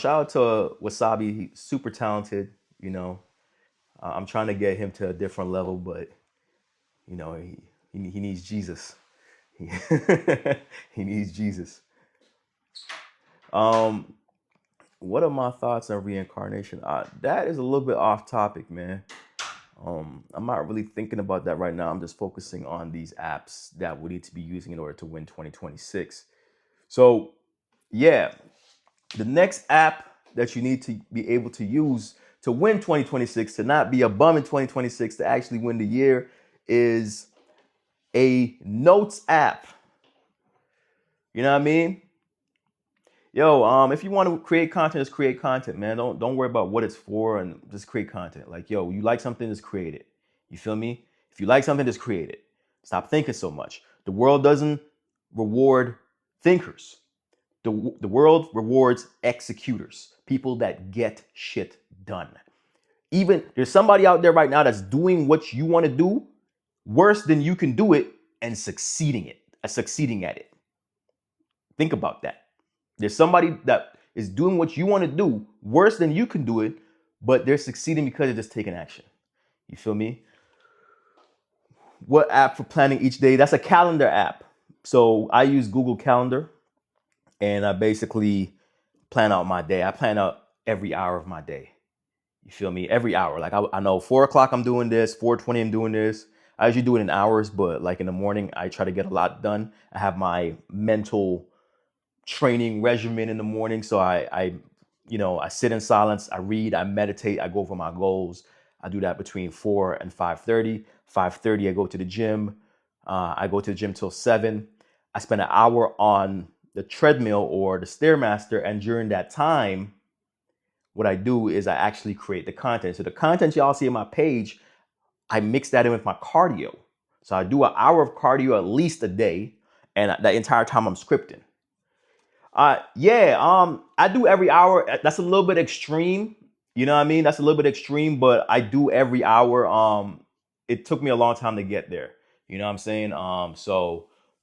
out to Wasabi. He's super talented. You know, I'm trying to get him to a different level, but you know, he needs Jesus. He needs Jesus. What are my thoughts on reincarnation? That is a little bit off topic, man. I'm not really thinking about that right now. I'm just focusing on these apps that we need to be using in order to win 2026. So, yeah, the next app that you need to be able to use to win 2026, to not be a bum in 2026, to actually win the year, is a notes app. You know what I mean? Yo, if you want to create content, just create content, man. Don't worry about what it's for, and just create content. Like, yo, you like something, just create it. You feel me? If you like something, just create it. Stop thinking so much. The world doesn't reward thinkers. The world rewards executors, people that get shit done. Even there's somebody out there right now that's doing what you want to do worse than you can do it and succeeding at it. Think about that. There's somebody that is doing what you want to do worse than you can do it, but they're succeeding because they're just taking action. You feel me? What app for planning each day? That's a calendar app. So I use Google Calendar, and I basically plan out my day. I plan out every hour of my day. You feel me? Every hour. Like I know 4:00 I'm doing this, 4:20 I'm doing this. I usually do it in hours, but like in the morning, I try to get a lot done. I have my mental training regimen in the morning. So I sit in silence, I read, I meditate, I go over my goals. I do that between 4 and 5:30. 5:30, I go to the gym. I go to the gym till 7. I spend an hour on the treadmill or the Stairmaster. And during that time, what I do is I actually create the content. So the content y'all see on my page, I mix that in with my cardio. So I do an hour of cardio at least a day, and the entire time I'm scripting. I do every hour. That's a little bit extreme. You know what I mean? That's a little bit extreme, but I do every hour. It took me a long time to get there. You know what I'm saying?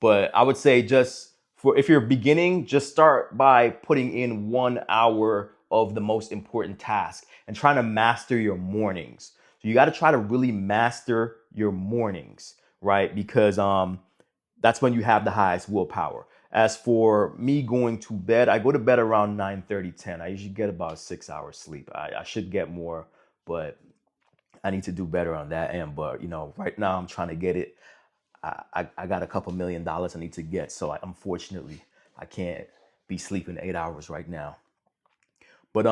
But I would say just for if you're beginning, just start by putting in 1 hour of the most important task and trying to master your mornings. So you got to try to really master your mornings, right? Because that's when you have the highest willpower. As for me going to bed, I go to bed around 9:30, 10. I usually get about 6 hours sleep. I should get more, but I need to do better on that end. But right now I'm trying to get it. I got a couple $1 million I need to get. So unfortunately, I can't be sleeping 8 hours right now. But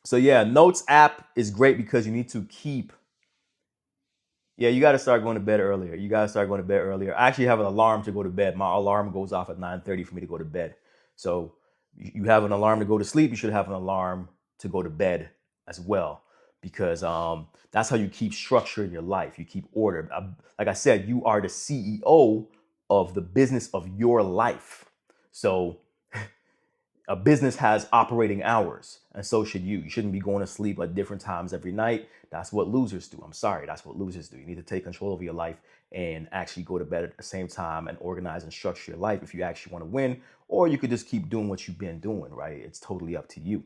so yeah, Notes app is great because you need to keep. Yeah, you got to start going to bed earlier. You got to start going to bed earlier. I actually have an alarm to go to bed. My alarm goes off at 9:30 for me to go to bed. So you have an alarm to go to sleep. You should have an alarm to go to bed as well, because that's how you keep structure in your life. You keep order. Like I said, you are the CEO of the business of your life. So a business has operating hours, and so should you. You shouldn't be going to sleep at different times every night. That's what losers do. I'm sorry, that's what losers do. You need to take control of your life and actually go to bed at the same time and organize and structure your life if you actually want to win. Or you could just keep doing what you've been doing, right? It's totally up to you.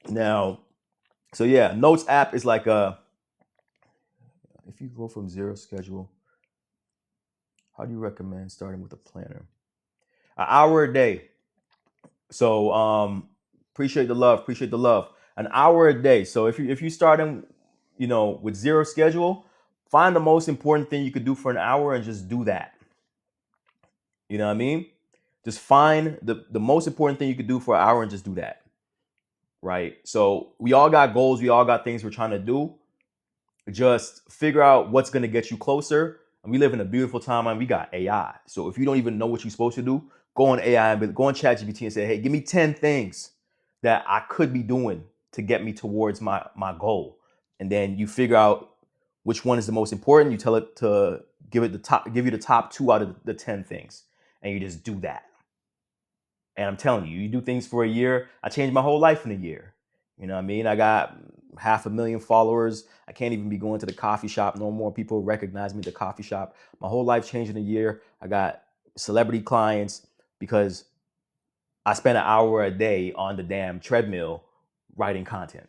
Now, so yeah, Notes app is like if you go from zero schedule, how do you recommend starting with a planner? An hour a day. So appreciate the love, appreciate the love. An hour a day. So if you starting, with zero schedule, find the most important thing you could do for an hour and just do that. You know what I mean? Just find the most important thing you could do for an hour and just do that. Right? So we all got goals, we all got things we're trying to do. Just figure out what's gonna get you closer. And we live in a beautiful time and we got AI. So if you don't even know what you're supposed to do, go on AI and go on ChatGPT and say, hey, give me 10 things that I could be doing to get me towards my goal. And then you figure out which one is the most important. You tell it to give you the top 2 out of the 10 things. And you just do that. And I'm telling you, you do things for a year. I changed my whole life in a year. You know what I mean? I got 500,000 followers. I can't even be going to the coffee shop no more. People recognize me at the coffee shop. My whole life changed in a year. I got celebrity clients because I spent an hour a day on the damn treadmill writing content.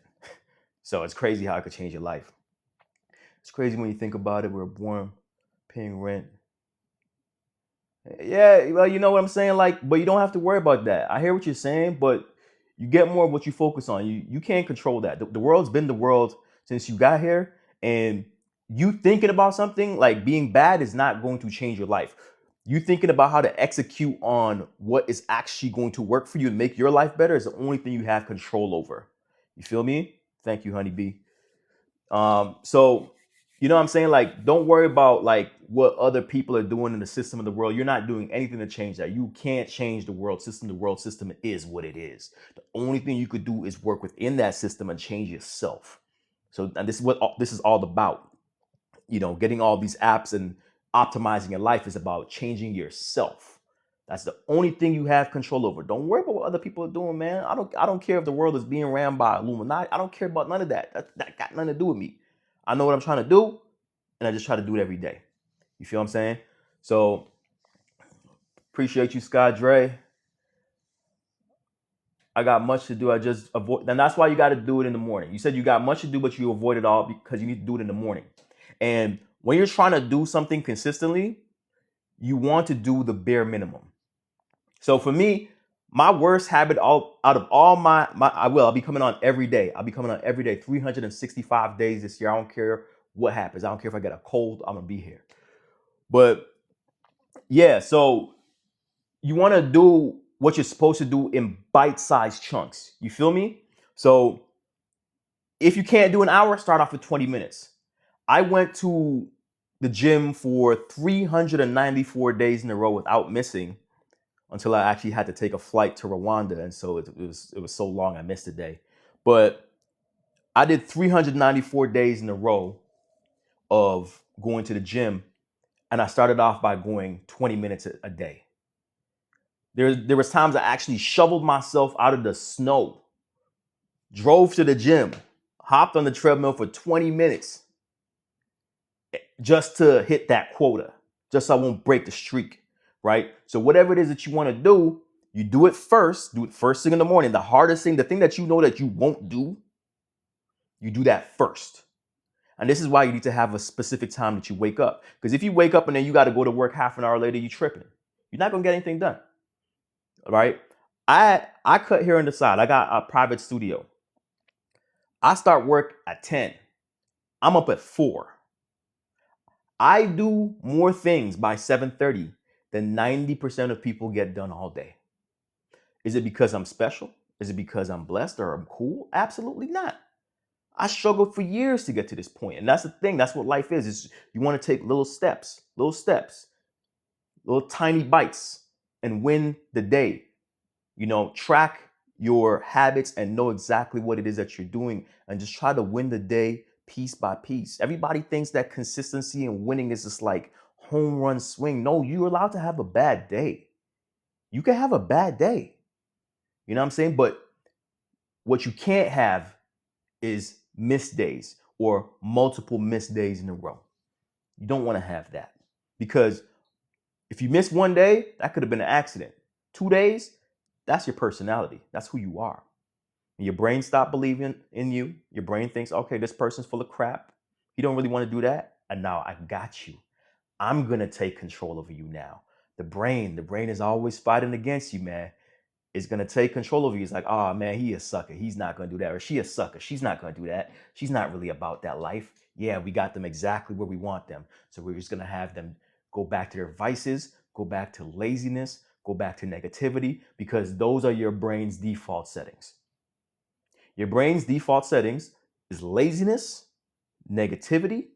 So it's crazy how it could change your life. It's crazy when you think about it. We're born paying rent. Yeah, well, you know what I'm saying? Like, but you don't have to worry about that. I hear what you're saying, but you get more of what you focus on. You can't control that. The world's been the world since you got here, and you thinking about something like being bad is not going to change your life. You thinking about how to execute on what is actually going to work for you and make your life better is the only thing you have control over. You feel me? Thank you, honeybee. So you know what I'm saying? Like, don't worry about like what other people are doing in the system of the world. You're not doing anything to change that. You can't change the world system. The world system is what it is. The only thing you could do is work within that system and change yourself. So, and this is what this is all about. Getting all these apps and optimizing your life is about changing yourself. That's the only thing you have control over. Don't worry about what other people are doing, man. I don't care if the world is being ran by Illuminati. I don't care about none of that. That got nothing to do with me. I know what I'm trying to do, and I just try to do it every day. You feel what I'm saying? So appreciate you, Sky Dre. I got much to do. I just avoid, and that's why you got to do it in the morning. You said you got much to do, but you avoid it all because you need to do it in the morning. And when you're trying to do something consistently, you want to do the bare minimum. So for me, my worst habit out of all I'll be coming on every day. I'll be coming on every day, 365 days this year. I don't care what happens. I don't care if I get a cold, I'm gonna be here. But yeah, so you want to do what you're supposed to do in bite-sized chunks. You feel me? So if you can't do an hour, start off with 20 minutes. I went to the gym for 394 days in a row without missing until I actually had to take a flight to Rwanda, and so it was so long I missed a day. But I did 394 days in a row of going to the gym, and I started off by going 20 minutes a day. There was times I actually shoveled myself out of the snow, drove to the gym, hopped on the treadmill for 20 minutes just to hit that quota, just so I won't break the streak, right? So whatever it is that you want to do, you do it first thing in the morning. The hardest thing, the thing that you know that you won't do, you do that first. And this is why you need to have a specific time that you wake up. Because if you wake up and then you got to go to work half an hour later, you tripping. You're not going to get anything done, right? I cut here on the side. I got a private studio. I start work at 10. I'm up at 4. I do more things by 7:30 than 90% of people get done all day. Is it because I'm special? Is it because I'm blessed or I'm cool? Absolutely not. I struggled for years to get to this point. And that's the thing. That's what life is you want to take little steps, little tiny bites and win the day. Track your habits and know exactly what it is that you're doing and just try to win the day piece by piece. Everybody thinks that consistency and winning is just like home run swing. No, you're allowed to have a bad day. You can have a bad day. You know what I'm saying? But what you can't have is missed days or multiple missed days in a row. You don't want to have that, because if you miss one day, that could have been an accident. 2 days, that's your personality. That's who you are. And your brain stopped believing in you. Your brain thinks, okay, this person's full of crap. You don't really want to do that. And now I got you. I'm going to take control over you now. The brain is always fighting against you, man. It's going to take control of you. It's like, oh, man, he a sucker. He's not going to do that. Or she a sucker. She's not going to do that. She's not really about that life. Yeah, we got them exactly where we want them. So we're just going to have them go back to their vices, go back to laziness, go back to negativity, because those are your brain's default settings. Your brain's default settings is laziness, negativity,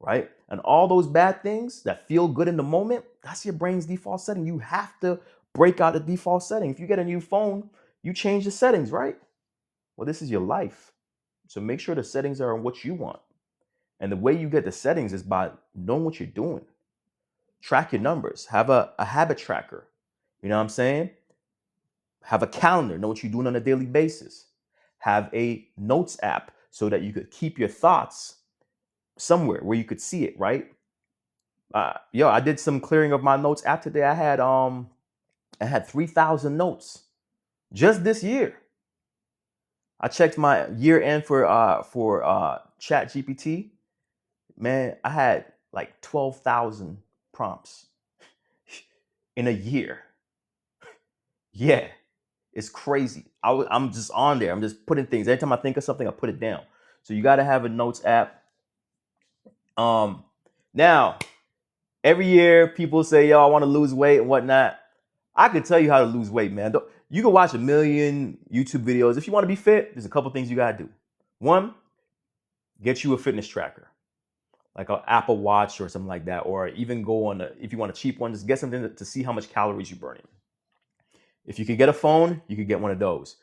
right? And all those bad things that feel good in the moment, that's your brain's default setting. You have to break out the default setting. If you get a new phone, you change the settings, right? Well, this is your life. So make sure the settings are on what you want. And the way you get the settings is by knowing what you're doing. Track your numbers. Have a habit tracker. You know what I'm saying? Have a calendar. Know what you're doing on a daily basis. Have a notes app so that you could keep your thoughts somewhere where you could see it, right? I did some clearing of my notes app today. I had 3,000 notes just this year. I checked my year end for Chat GPT. Man, I had like 12,000 prompts in a year. Yeah, it's crazy. I'm just on there. I'm just putting things. Every time I think of something, I put it down. So you got to have a notes app. Now, every year people say, yo, I want to lose weight and whatnot. I could tell you how to lose weight, man. You can watch a million YouTube videos. If you want to be fit, there's a couple things you got to do. One, get you a fitness tracker, like an Apple Watch or something like that. Or even go on, if you want a cheap one, just get something to see how much calories you're burning. If you could get a phone, you could get one of those.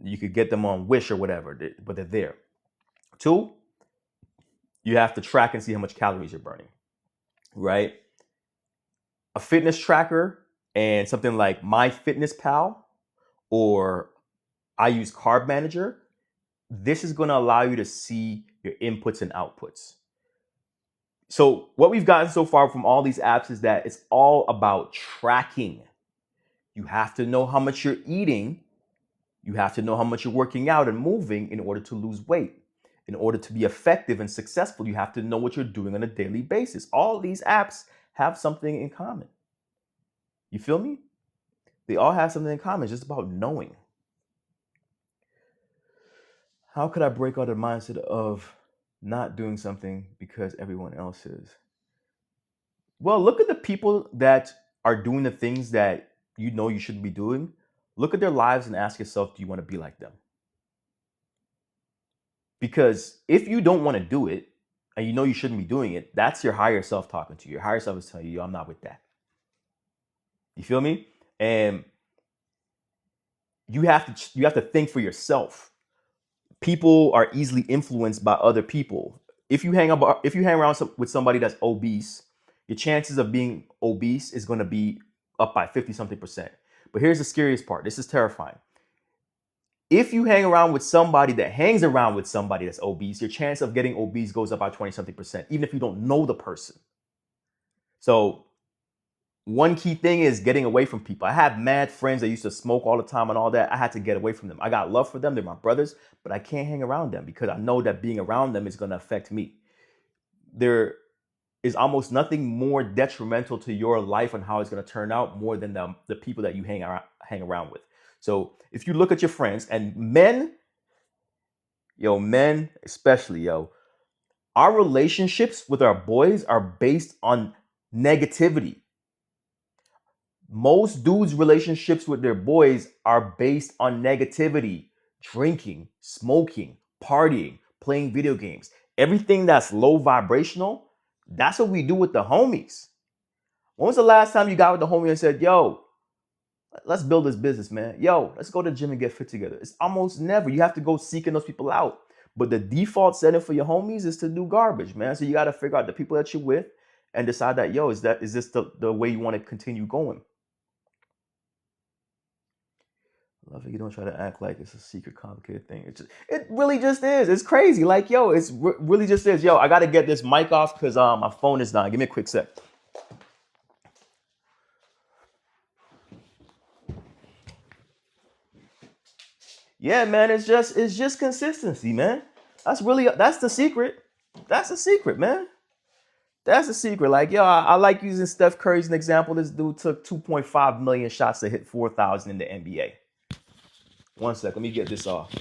You could get them on Wish or whatever, but they're there. 2, you have to track and see how much calories you're burning, right? A fitness tracker and something like MyFitnessPal, or I use Carb Manager. This is going to allow you to see your inputs and outputs. So what we've gotten so far from all these apps is that it's all about tracking. You have to know how much you're eating. You have to know how much you're working out and moving in order to lose weight. In order to be effective and successful, you have to know what you're doing on a daily basis. All these apps have something in common. You feel me? They all have something in common. It's just about knowing. How could I break out of the mindset of not doing something because everyone else is? Well, look at the people that are doing the things that you know you shouldn't be doing. Look at their lives and ask yourself, do you want to be like them? Because if you don't want to do it and you know you shouldn't be doing it, that's your higher self talking to you. Your higher self is telling you, I'm not with that. You feel me? And you have to think for yourself. People are easily influenced by other people. If you hang around with somebody that's obese, your chances of being obese is going to be up by 50 something percent. But here's the scariest part. This is terrifying. If you hang around with somebody that hangs around with somebody that's obese, your chance of getting obese goes up by 20 something percent, even if you don't know the person. So one key thing is getting away from people. I have mad friends that used to smoke all the time and all that. I had to get away from them. I got love for them. They're my brothers, but I can't hang around them because I know that being around them is going to affect me. There is almost nothing more detrimental to your life and how it's going to turn out more than the people that you hang around with. So if you look at your friends, and men especially, our relationships with our boys are based on negativity. Most dudes' relationships with their boys are based on negativity, drinking, smoking, partying, playing video games. Everything that's low vibrational, that's what we do with the homies. When was the last time you got with the homie and said, yo, let's build this business, man. Yo, let's go to the gym and get fit together. It's almost never. You have to go seeking those people out. But the default setting for your homies is to do garbage, man. So you got to figure out the people that you're with and decide that, yo, is this the way you want to continue going? I love it. You don't try to act like it's a secret, complicated thing. It really just is. It's crazy. Like, yo, it's really just is. Yo, I got to get this mic off because my phone is dying. Give me a quick sec. Yeah, man, it's just consistency, man. That's the secret. That's the secret, man. That's the secret. Like, yo, I like using Steph Curry as an example. This dude took 2.5 million shots to hit 4,000 in the NBA. One sec, let me get this off.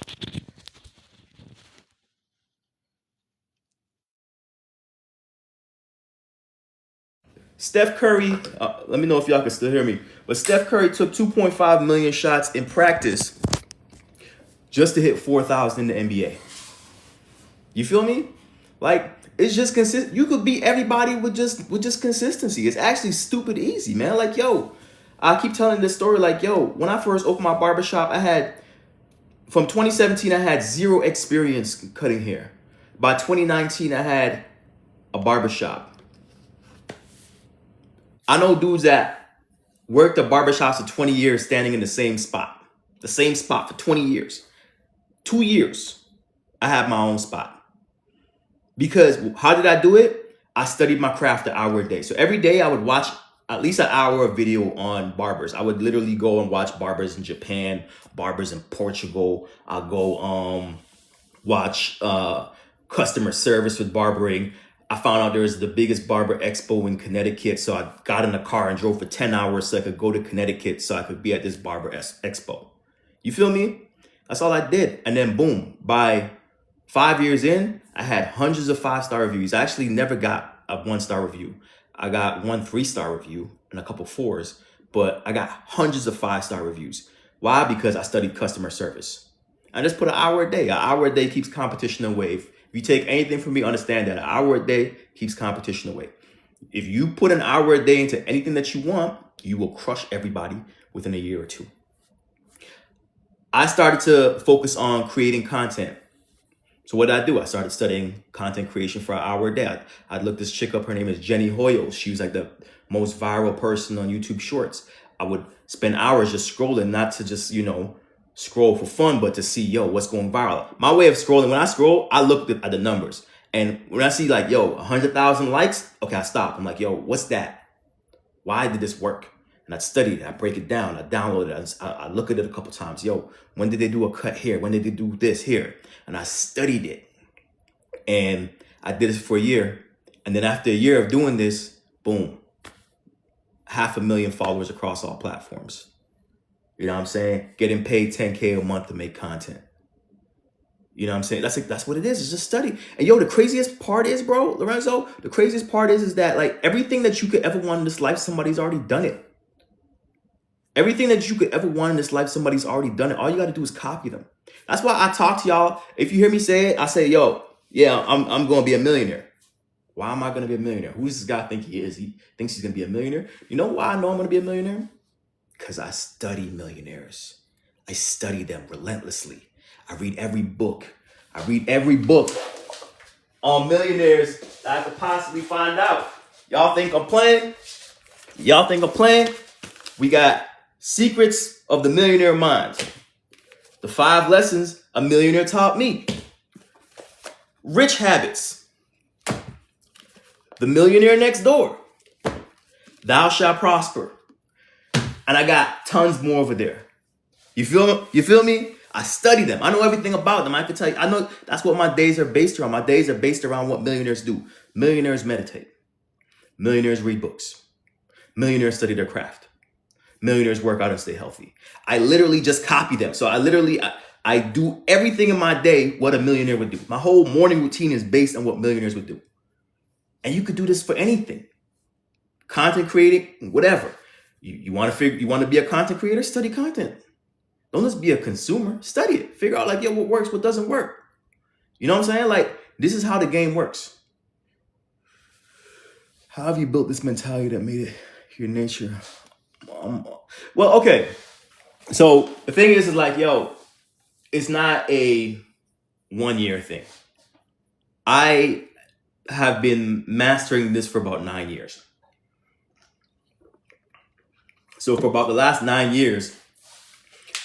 Steph Curry, let me know if y'all can still hear me. But Steph Curry took 2.5 million shots in practice just to hit 4,000 in the NBA. You feel me? Like, it's just consistent. You could beat everybody with just consistency. It's actually stupid easy, man. Like, yo, I keep telling this story. Like, yo, when I first opened my barbershop, from 2017, I had zero experience cutting hair. By 2019, I had a barbershop. I know dudes that worked at barbershops for 20 years standing in the same spot for 20 years. 2 years, I had my own spot. Because how did I do it? I studied my craft an hour a day. So every day I would watch at least an hour of video on barbers. I would literally go and watch barbers in Japan, barbers in Portugal. I'll go watch customer service with barbering. I found out there was the biggest barber expo in Connecticut. So I got in a car and drove for 10 hours so I could go to Connecticut so I could be at this barber expo. You feel me? That's all I did. And then boom, by 5 years in, I had hundreds of 5-star reviews. I actually never got a 1-star review. I got 1 3-star review and a couple 4s, but I got hundreds of 5-star reviews. Why? Because I studied customer service. I just put an hour a day. An hour a day keeps competition away. If you take anything from me, understand that an hour a day keeps competition away. If you put an hour a day into anything that you want, you will crush everybody within a year or two. I started to focus on creating content. So what did I do? I started studying content creation for an hour a day. I'd look this chick up. Her name is Jenny Hoyos. She was like the most viral person on YouTube Shorts. I would spend hours just scrolling, not to just, scroll for fun, but to see, yo, what's going viral. My way of scrolling, when I scroll, I look at the numbers. And when I see like, yo, 100,000 likes, okay, I stop. I'm like, yo, what's that? Why did this work? And I study it, I break it down, I download it, I look at it a couple times. Yo, when did they do a cut here? When did they do this here? And I studied it. And I did this for a year. And then after a year of doing this, boom, 500,000 followers across all platforms. You know what I'm saying? Getting paid $10K a month to make content. You know what I'm saying? That's what it is. It's just study. And yo, the craziest part is, bro, Lorenzo, the craziest part is that like everything that you could ever want in this life, somebody's already done it. Everything that you could ever want in this life, somebody's already done it. All you got to do is copy them. That's why I talk to y'all. If you hear me say it, I say, yo, yeah, I'm going to be a millionaire. Why am I going to be a millionaire? Who does this guy think he is? He thinks he's going to be a millionaire. You know why I know I'm going to be a millionaire? Because I study millionaires. I study them relentlessly. I read every book. I read every book on millionaires that I could possibly find out. Y'all think I'm playing? Y'all think I'm playing? We got Secrets of the Millionaire Mind. The 5 lessons a millionaire taught me. Rich Habits. The Millionaire Next Door. Thou Shalt Prosper. And I got tons more over there. You feel me? I study them. I know everything about them. I can tell you. I know that's what my days are based around. My days are based around what millionaires do. Millionaires meditate. Millionaires read books. Millionaires study their craft. Millionaires work out and stay healthy. I literally just copy them. So I do everything in my day what a millionaire would do. My whole morning routine is based on what millionaires would do. And you could do this for anything. Content creating, whatever. You want to be a content creator? Study content. Don't just be a consumer. Study it. Figure out like, yo, what works, what doesn't work. You know what I'm saying? Like, this is how the game works. How have you built this mentality that made it your nature? Well, okay. So the thing is like, yo, it's not a 1-year thing. I have been mastering this for about 9 years. So for about the last 9 years,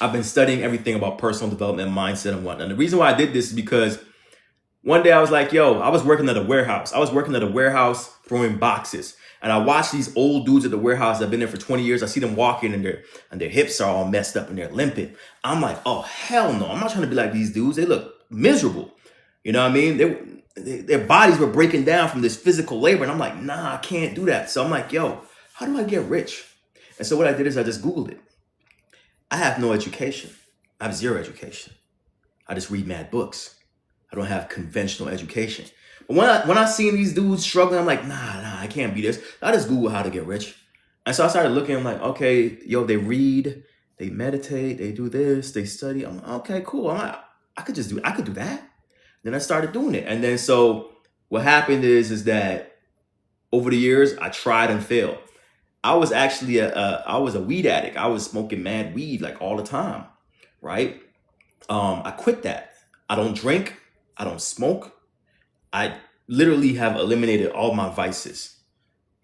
I've been studying everything about personal development, mindset, and whatnot. And the reason why I did this is because one day I was like, yo, I was working at a warehouse. I was working at a warehouse throwing boxes. And I watched these old dudes at the warehouse that have been there for 20 years. I see them walking and their hips are all messed up and they're limping. I'm like, oh, hell no. I'm not trying to be like these dudes. They look miserable. You know what I mean? Their bodies were breaking down from this physical labor. And I'm like, nah, I can't do that. So I'm like, yo, how do I get rich? And so what I did is I just Googled it. I have no education. I have zero education. I just read mad books. I don't have conventional education. But when I seen these dudes struggling, I'm like, nah, I can't be this. I just Google how to get rich. And so I started looking, I'm like, okay, yo, they read, they meditate, they do this, they study. I'm like, okay, cool. I'm like, I could do that. Then I started doing it. And then so what happened is that over the years, I tried and failed. I was actually I was a weed addict. I was smoking mad weed like all the time, right? I quit that. I don't drink. I don't smoke. I literally have eliminated all my vices.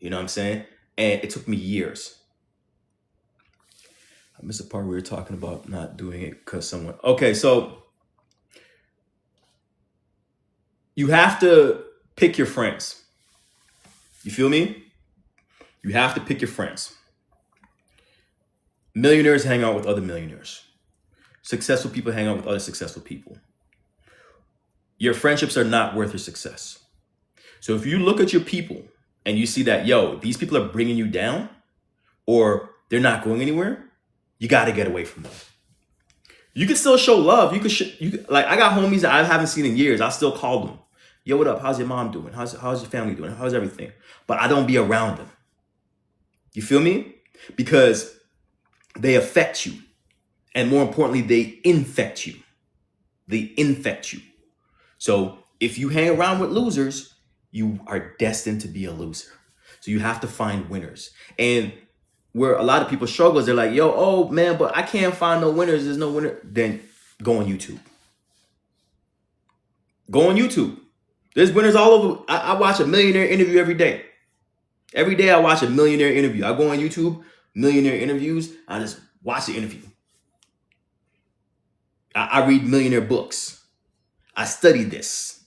You know what I'm saying? And it took me years. I missed the part where we were talking about not doing it because someone. Okay, so you have to pick your friends. You feel me? You have to pick your friends. Millionaires hang out with other millionaires. Successful people hang out with other successful people. Your friendships are not worth your success. So if you look at your people and you see that, yo, these people are bringing you down or they're not going anywhere, you got to get away from them. You can still show love. Like I got homies that I haven't seen in years. I still call them. Yo, what up? How's your mom doing? How's your family doing? How's everything? But I don't be around them. You feel me? Because they affect you. And more importantly, they infect you. They infect you. So if you hang around with losers, you are destined to be a loser. So you have to find winners. And where a lot of people struggle is they're like, yo, oh man, but I can't find no winners. There's no winner. Then go on YouTube. Go on YouTube. There's winners all over. I watch a millionaire interview every day. Every day I watch a millionaire interview. I go on YouTube, millionaire interviews. I just watch the interview. I read millionaire books. I study this,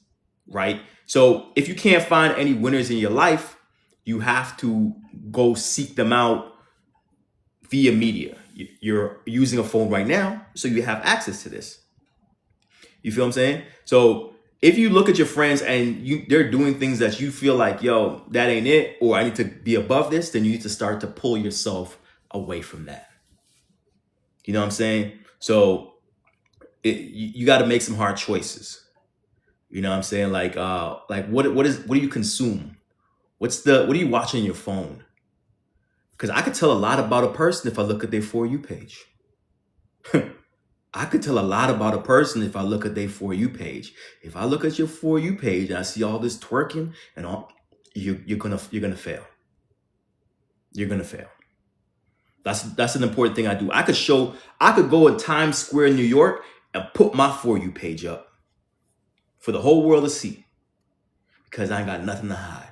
right? So if you can't find any winners in your life, you have to go seek them out via media. You're using a phone right now, so you have access to this. You feel what I'm saying? So if you look at your friends and they're doing things that you feel like, yo, that ain't it, or I need to be above this, then you need to start to pull yourself away from that. You know what I'm saying? So you got to make some hard choices. You know what I'm saying? Like what do you consume? What do you watch on your phone? Because I could tell a lot about a person if I look at their For You page. I could tell a lot about a person if I look at their For You page. If I look at your For You page and I see all this twerking and all, you're gonna fail. You're gonna fail. That's an important thing I do. I could go in Times Square, New York, and put my For You page up for the whole world to see because I ain't got nothing to hide.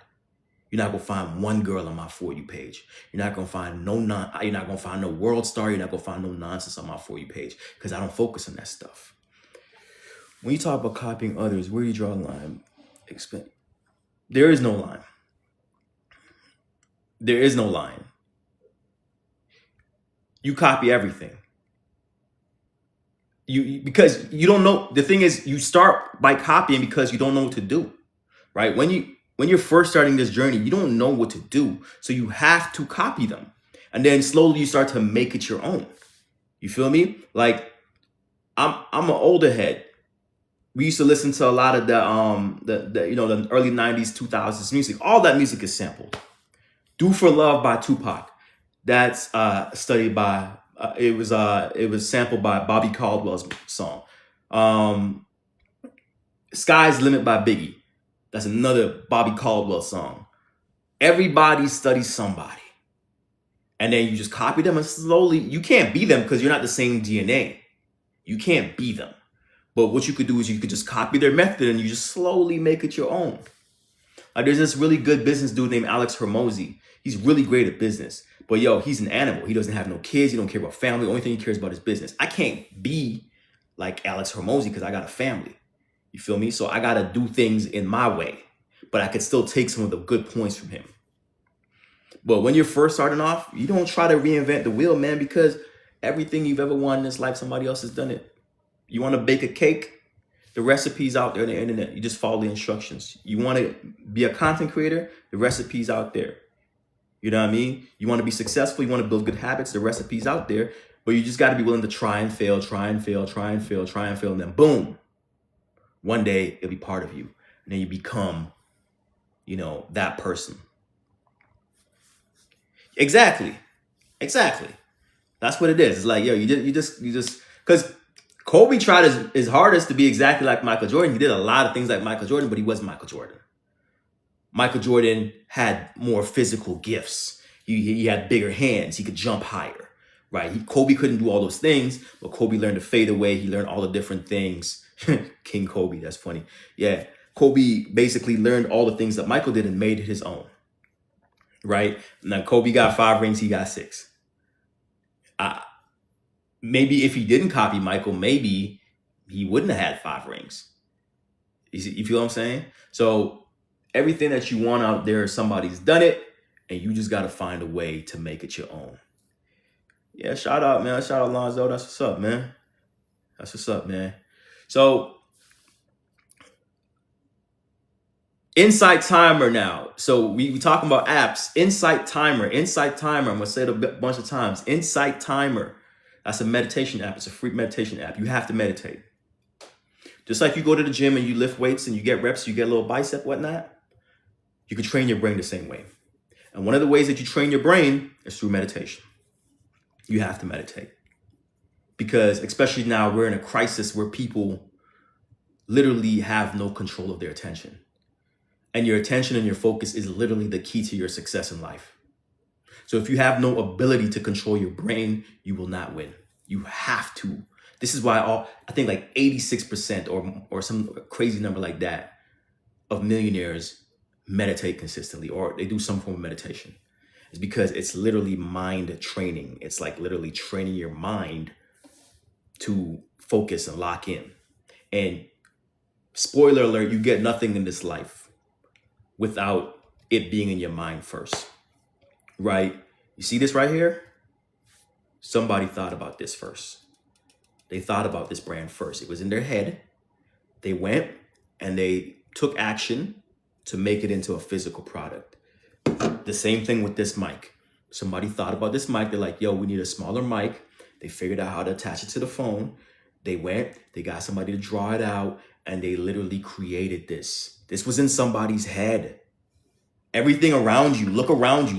You're not gonna find one girl on my For You page. You're not gonna find you're not gonna find no world star. You're not gonna find no nonsense on my For You page because I don't focus on that stuff. When you talk about copying others, where do you draw the line? There is no line. There is no line. You copy everything. Because you don't know. The thing is, you start by copying because you don't know what to do, right? When you're first starting this journey, you don't know what to do, so you have to copy them, and then slowly you start to make it your own. You feel me? Like I'm an older head. We used to listen to a lot of the early 90s, 2000s music. All that music is sampled. "Do for Love" by Tupac. That's studied by it was sampled by Bobby Caldwell's song. "Sky's the Limit" by Biggie. That's another Bobby Caldwell song. Everybody studies somebody. And then you just copy them and slowly, you can't be them because you're not the same DNA. You can't be them. But what you could do is you could just copy their method and you just slowly make it your own. Like there's this really good business dude named Alex Hermosi. He's really great at business. But he's an animal. He doesn't have no kids. He don't care about family. The only thing he cares about is business. I can't be like Alex Hermosi because I got a family. You feel me? So I got to do things in my way. But I could still take some of the good points from him. But when you're first starting off, you don't try to reinvent the wheel, man, because everything you've ever wanted in this life, somebody else has done it. You want to bake a cake? The recipe's out there on the internet. You just follow the instructions. You want to be a content creator? The recipe's out there. You know what I mean? You want to be successful? You want to build good habits? The recipe's out there. But you just got to be willing to try and fail, and then boom. One day it'll be part of you. And then you become, that person. Exactly. That's what it is. It's like, you just, because Kobe tried his hardest to be exactly like Michael Jordan. He did a lot of things like Michael Jordan, but he wasn't Michael Jordan. Michael Jordan had more physical gifts. He had bigger hands. He could jump higher, right? Kobe couldn't do all those things, but Kobe learned to fade away. He learned all the different things. King Kobe, that's funny. Yeah, Kobe basically learned all the things that Michael did and made it his own, right? Now, Kobe got 5 rings. He got 6. Maybe if he didn't copy Michael, maybe he wouldn't have had 5 rings. You feel what I'm saying? So everything that you want out there, somebody's done it, and you just got to find a way to make it your own. Yeah, shout out, man. Shout out, Lonzo. That's what's up, man. That's what's up, man. So, Insight Timer now. So we talking about apps. Insight Timer. I'm going to say it a bunch of times. Insight Timer. That's a meditation app. It's a free meditation app. You have to meditate. Just like you go to the gym and you lift weights and you get reps, you get a little bicep, whatnot. You can train your brain the same way. And one of the ways that you train your brain is through meditation. You have to meditate. Because especially now we're in a crisis where people literally have no control of their attention. And your attention and your focus is literally the key to your success in life. So if you have no ability to control your brain, you will not win. You have to. This is why I think like 86% or some crazy number like that of millionaires meditate consistently, or they do some form of meditation. It's because it's literally mind training. It's like literally training your mind to focus and lock in. And spoiler alert, you get nothing in this life without it being in your mind first, right? You see this right here? Somebody thought about this first. They thought about this brand first. It was in their head. They went and they took action to make it into a physical product. The same thing with this mic. Somebody thought about this mic. They're like, yo, we need a smaller mic. They figured out how to attach it to the phone. They went, they got somebody to draw it out, and they literally created this. This was in somebody's head. Everything around you, look around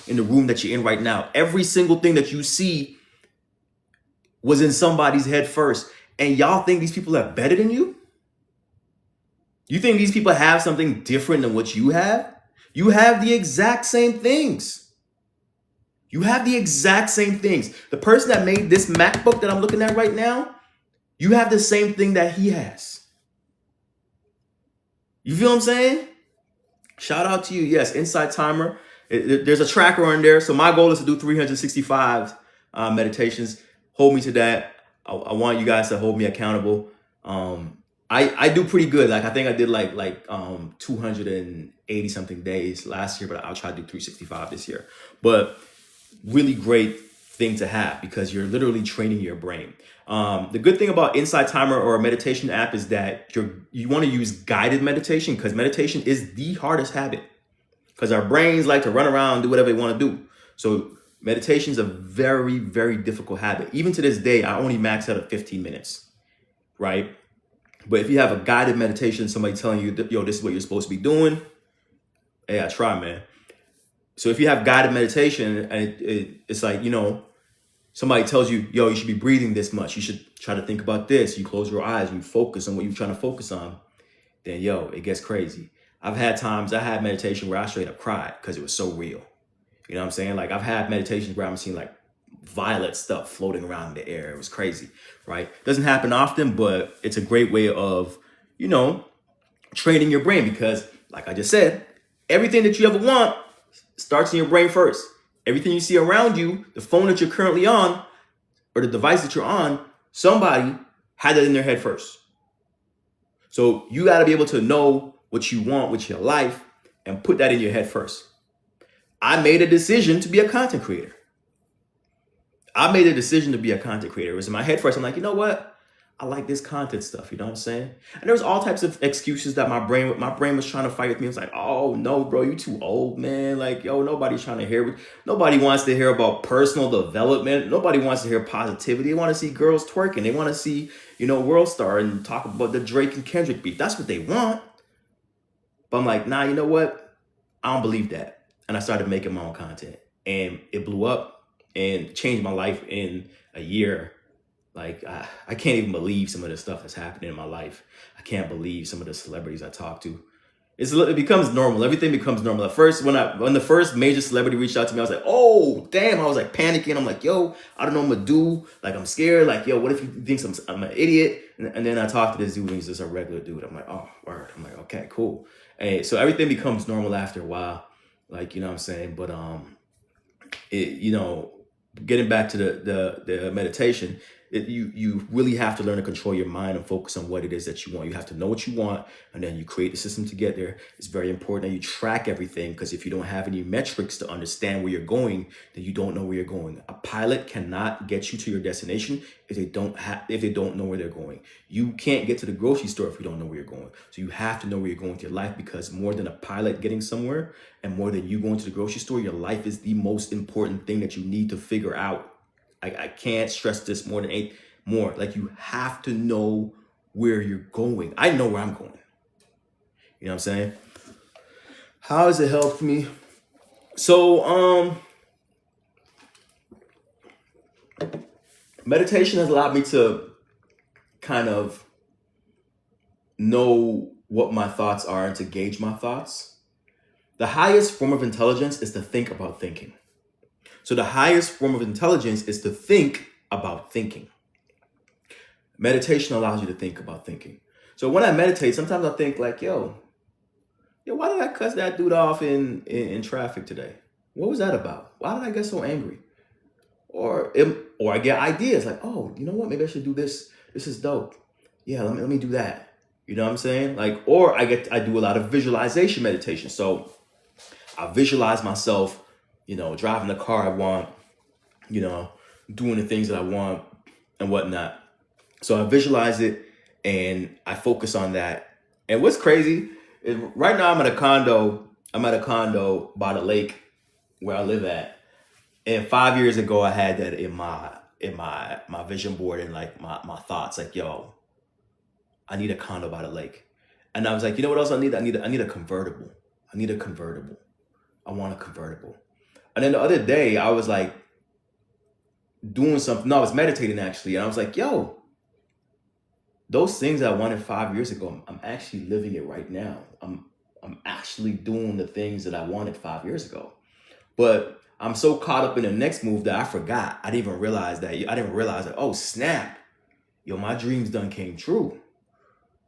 in the room that you're in right now. Every single thing that you see was in somebody's head first. And y'all think these people are better than you? You think these people have something different than what you have? You have the exact same things. You have the exact same things. The person that made this MacBook that I'm looking at right now, you have the same thing that he has. You feel what I'm saying? Shout out to you. Yes, Insight Timer. There's a tracker on there. So my goal is to do 365 meditations. Hold me to that. I want you guys to hold me accountable. I do pretty good. Like I think I did like 280 something days last year, but I'll try to do 365 this year. But really great thing to have because you're literally training your brain. The good thing about Insight Timer or a meditation app is that you want to use guided meditation because meditation is the hardest habit because our brains like to run around and do whatever they want to do. So meditation is a very, very difficult habit. Even to this day, I only max out at 15 minutes, right? But if you have a guided meditation, somebody telling you, yo, this is what you're supposed to be doing, hey, I try, man. So if you have guided meditation and it's like, somebody tells you, yo, you should be breathing this much. You should try to think about this. You close your eyes, you focus on what you're trying to focus on. Then, yo, it gets crazy. I've had times I had meditation where I straight up cried because it was so real. You know what I'm saying? Like I've had meditations where I'm seeing like violet stuff floating around in the air. It was crazy, right? Doesn't happen often, but it's a great way of, training your brain because like I just said, everything that you ever want starts in your brain first. Everything you see around you, the phone that you're currently on or the device that you're on, somebody had that in their head first. So you got to be able to know what you want with your life and put that in your head first. I made a decision to be a content creator. It was in my head first. I'm like, you know what? I like this content stuff. You know what I'm saying? And there was all types of excuses that my brain was trying to fight with me. It was like, oh no, bro, you too old, man. Like, yo, nobody's trying to hear. Nobody wants to hear about personal development. Nobody wants to hear positivity. They want to see girls twerking. They want to see, World Star and talk about the Drake and Kendrick beef. That's what they want. But I'm like, nah, you know what? I don't believe that. And I started making my own content. And it blew up and changed my life in a year. Like, I can't even believe some of the stuff that's happening in my life. I can't believe some of the celebrities I talk to. It becomes normal. Everything becomes normal. At first, when the first major celebrity reached out to me, I was like, oh, damn. I was like panicking. I'm like, yo, I don't know what I'm going to do. Like, I'm scared. Like, yo, what if he thinks I'm an idiot? And then I talked to this dude and he's just a regular dude. I'm like, oh, word. I'm like, okay, cool. And so everything becomes normal after a while. Like, you know what I'm saying? But, getting back to the meditation, you really have to learn to control your mind and focus on what it is that you want. You have to know what you want, and then you create the system to get there. It's very important that you track everything because if you don't have any metrics to understand where you're going, then you don't know where you're going. A pilot cannot get you to your destination if they don't know where they're going. You can't get to the grocery store if you don't know where you're going. So you have to know where you're going with your life because more than a pilot getting somewhere and more than you going to the grocery store, your life is the most important thing that you need to figure out. I can't stress this more. Like you have to know where you're going. I know where I'm going. You know what I'm saying? How has it helped me? So, meditation has allowed me to kind of know what my thoughts are and to gauge my thoughts. The highest form of intelligence is to think about thinking. So the highest form of intelligence is to think about thinking. Meditation allows you to think about thinking. So when I meditate, sometimes I think like, yo, why did I cuss that dude off in traffic today? What was that about? Why did I get so angry? Or I get ideas like, oh, you know what? Maybe I should do this. This is dope. Yeah, let me do that. You know what I'm saying? Like, or I do a lot of visualization meditation. So I visualize myself, driving the car I want, doing the things that I want and whatnot. So I visualize it and I focus on that. And what's crazy is right now I'm at a condo by the lake where I live at. And 5 years ago, I had that in my vision board and like my thoughts, like, yo, I need a condo by the lake. And I was like, you know what else I need? I need a convertible. I want a convertible. And then the other day I was like doing something. No, I was meditating actually. And I was like, yo, those things I wanted 5 years ago, I'm actually living it right now. I'm actually doing the things that I wanted 5 years ago. But I'm so caught up in the next move that I forgot. I didn't even realize that, oh snap, yo, my dreams done came true.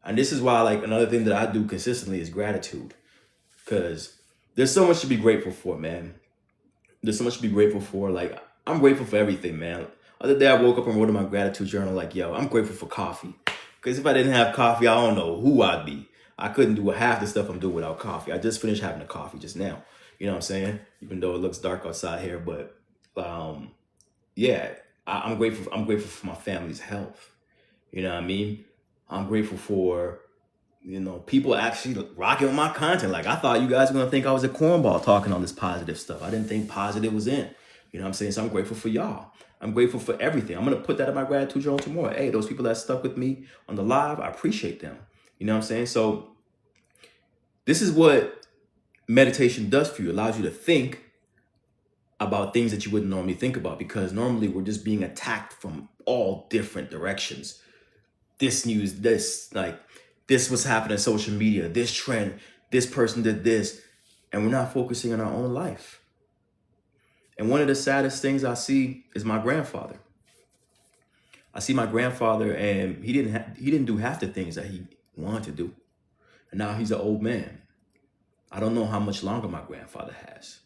And this is why, like, another thing that I do consistently is gratitude. Because there's so much to be grateful for, man. There's so much to be grateful for. Like, I'm grateful for everything, man. Other day I woke up and wrote in my gratitude journal, like, yo, I'm grateful for coffee. Because if I didn't have coffee, I don't know who I'd be. I couldn't do half the stuff I'm doing without coffee. I just finished having a coffee just now. You know what I'm saying? Even though it looks dark outside here, but yeah, I'm grateful. I'm grateful for my family's health. You know what I mean? I'm grateful for, people actually rocking with my content. Like, I thought you guys were gonna think I was a cornball talking all this positive stuff. I didn't think positive was in. You know what I'm saying? So I'm grateful for y'all. I'm grateful for everything. I'm gonna put that in my gratitude journal tomorrow. Hey, those people that stuck with me on the live, I appreciate them. You know what I'm saying? So this is what meditation does for you. It allows you to think about things that you wouldn't normally think about, because normally we're just being attacked from all different directions. This news, this was happening on social media, this trend, this person did this, and we're not focusing on our own life. And one of the saddest things I see is my grandfather. I see my grandfather, and he didn't do half the things that he wanted to do. And now he's an old man. I don't know how much longer my grandfather has.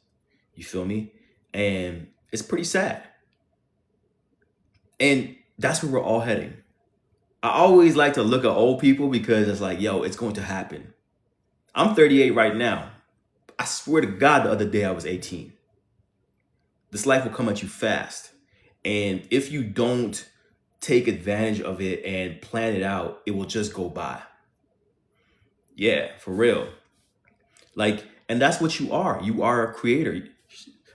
You feel me? And it's pretty sad. And that's where we're all heading. I always like to look at old people because it's like, yo, it's going to happen. I'm 38 right now. I swear to God, the other day I was 18. This life will come at you fast. And if you don't take advantage of it and plan it out, it will just go by. Yeah, for real. Like, and that's what you are. You are a creator.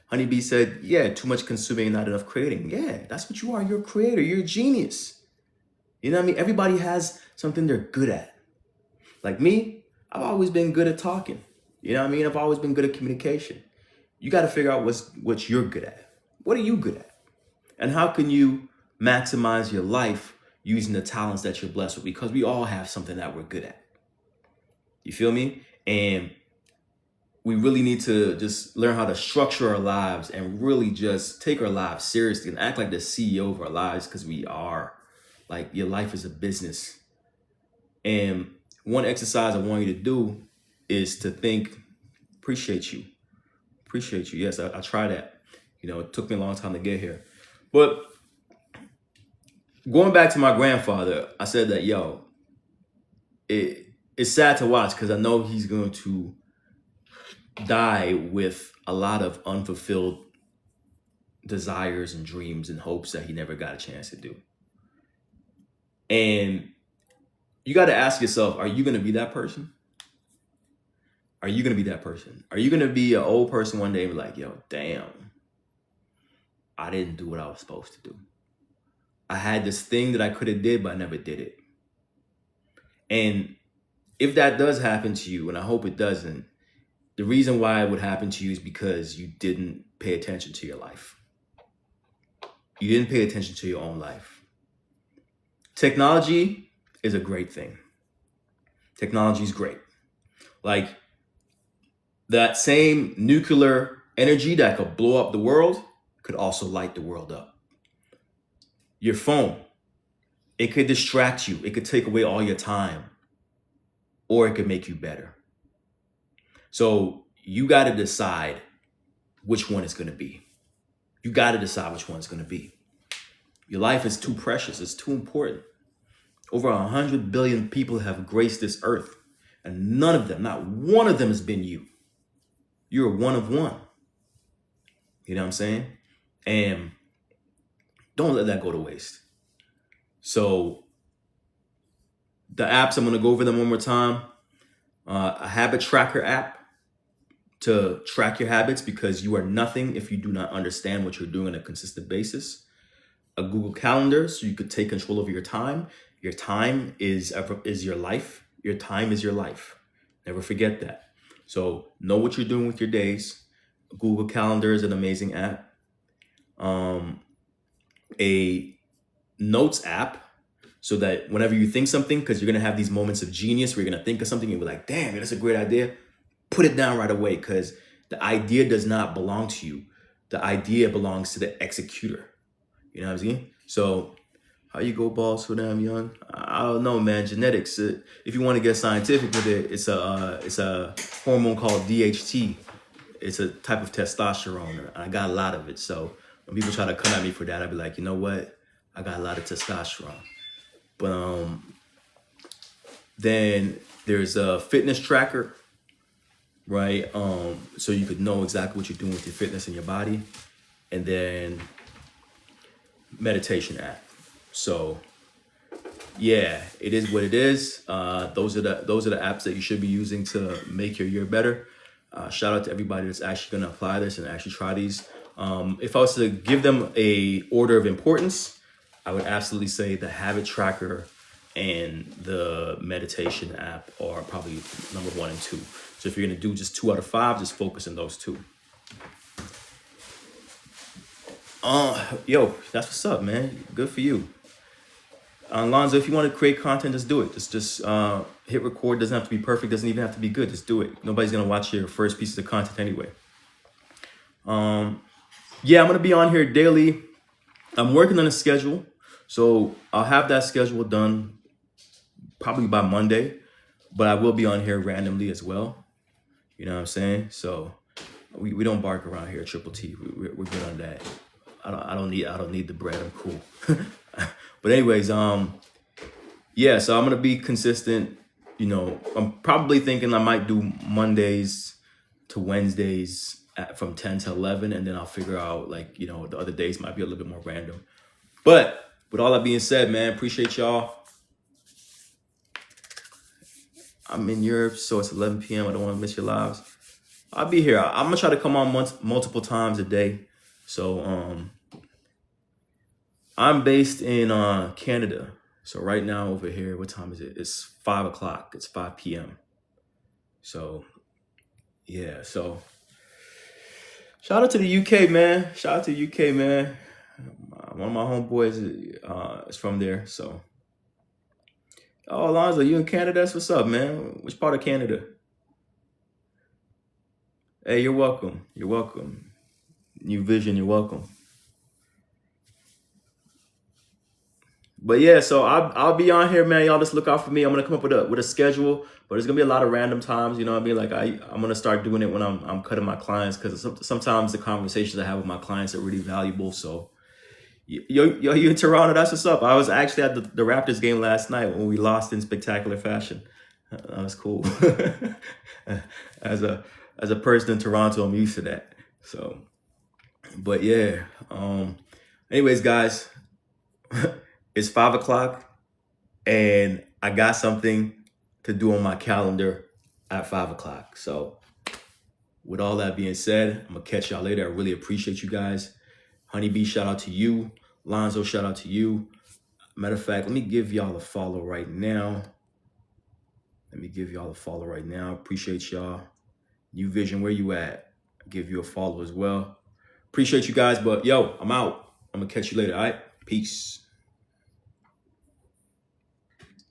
Honeybee said, yeah, too much consuming, not enough creating. Yeah, that's what you are. You're a creator. You're a genius. You know what I mean? Everybody has something they're good at. Like me, I've always been good at talking. You know what I mean? I've always been good at communication. You got to figure out what you're good at. What are you good at? And how can you maximize your life using the talents that you're blessed with? Because we all have something that we're good at. You feel me? And we really need to just learn how to structure our lives and really just take our lives seriously and act like the CEO of our lives, because we are. Like, your life is a business. And one exercise I want you to do is to think, appreciate you. Appreciate you. Yes, I try that. It took me a long time to get here. But going back to my grandfather, I said that, yo, it's sad to watch, because I know he's going to die with a lot of unfulfilled desires and dreams and hopes that he never got a chance to do. And you got to ask yourself, are you going to be that person? Are you going to be that person? Are you going to be an old person one day and be like, yo, damn, I didn't do what I was supposed to do. I had this thing that I could have did, but I never did it. And if that does happen to you, and I hope it doesn't, the reason why it would happen to you is because you didn't pay attention to your life. You didn't pay attention to your own life. Technology is a great thing. Technology is great. Like, that same nuclear energy that could blow up the world could also light the world up. Your phone, it could distract you. It could take away all your time, or it could make you better. So you got to decide which one it's going to be. You got to decide which one it's going to be. Your life is too precious. It's too important. Over 100 billion people have graced this earth, and none of them, not one of them, has been you. You're one of one. You know what I'm saying? And don't let that go to waste. So the apps, I'm going to go over them one more time. A habit tracker app to track your habits, because you are nothing if you do not understand what you're doing on a consistent basis. A Google Calendar, so you could take control over your time. Your time is your life. Your time is your life. Never forget that. So know what you're doing with your days. Google Calendar is an amazing app. A notes app, so that whenever you think something, because you're going to have these moments of genius where you're going to think of something and be like, damn, that's a great idea. Put it down right away, because the idea does not belong to you. The idea belongs to the executor. You know what I'm saying? So how you go ball so damn young? I don't know, man. Genetics. If you want to get scientific with it, it's a hormone called DHT. It's a type of testosterone. I got a lot of it. So when people try to come at me for that, I'd be like, you know what? I got a lot of testosterone. But then there's a fitness tracker, right? So you could know exactly what you're doing with your fitness and your body. And then meditation app. So yeah, it is what it is. Those are the apps that you should be using to make your year better. Shout out to everybody that's actually going to apply this and actually try these. If I was to give them a order of importance, I would absolutely say the habit tracker and the meditation app are probably number 1 and 2. So if you're going to do just 2 out of 5, just focus on those 2. Yo, that's what's up, man. Good for you. Alonzo, if you want to create content, just do it. Just hit record. Doesn't have to be perfect. Doesn't even have to be good. Just do it. Nobody's gonna watch your first pieces of content anyway. Yeah, I'm gonna be on here daily. I'm working on a schedule, so I'll have that schedule done probably by Monday. But I will be on here randomly as well. You know what I'm saying? So we don't bark around here at Triple T. We're good on that. I don't need the bread. I'm cool. But anyways, yeah, so I'm gonna be consistent. You know, I'm probably thinking I might do Mondays to Wednesdays from 10 to 11, and then I'll figure out, like, you know, the other days might be a little bit more random. But with all that being said, man, appreciate y'all. I'm in Europe, so it's 11 p.m. I don't want to miss your lives. I'll be here. I'm gonna try to come on multiple times a day. So I'm based in Canada. So right now over here, what time is it? It's 5 o'clock. It's 5 p.m. So yeah, so shout out to the UK, man. Shout out to the UK, man. One of my homeboys is from there. So, oh, Alonzo, you in Canada? That's what's up, man. Which part of Canada? Hey, you're welcome. You're welcome. New Vision, you're welcome. But yeah, so I'll be on here, man. Y'all just look out for me. I'm gonna come up with a schedule, but there's gonna be a lot of random times. You know what I mean? Like I'm gonna start doing it when I'm cutting my clients, because sometimes the conversations I have with my clients are really valuable. So you in Toronto? That's what's up. I was actually at the Raptors game last night when we lost in spectacular fashion. That was cool. As a person in Toronto, I'm used to that. So, but yeah. Anyways, guys. It's 5 o'clock and I got something to do on my calendar at 5 o'clock. So with all that being said, I'm gonna catch y'all later. I really appreciate you guys. Honeybee, shout out to you. Lonzo, shout out to you. Matter of fact, let me give y'all a follow right now. Appreciate y'all. New Vision, where you at? I'll give you a follow as well. Appreciate you guys, but yo, I'm out. I'm gonna catch you later, all right? Peace.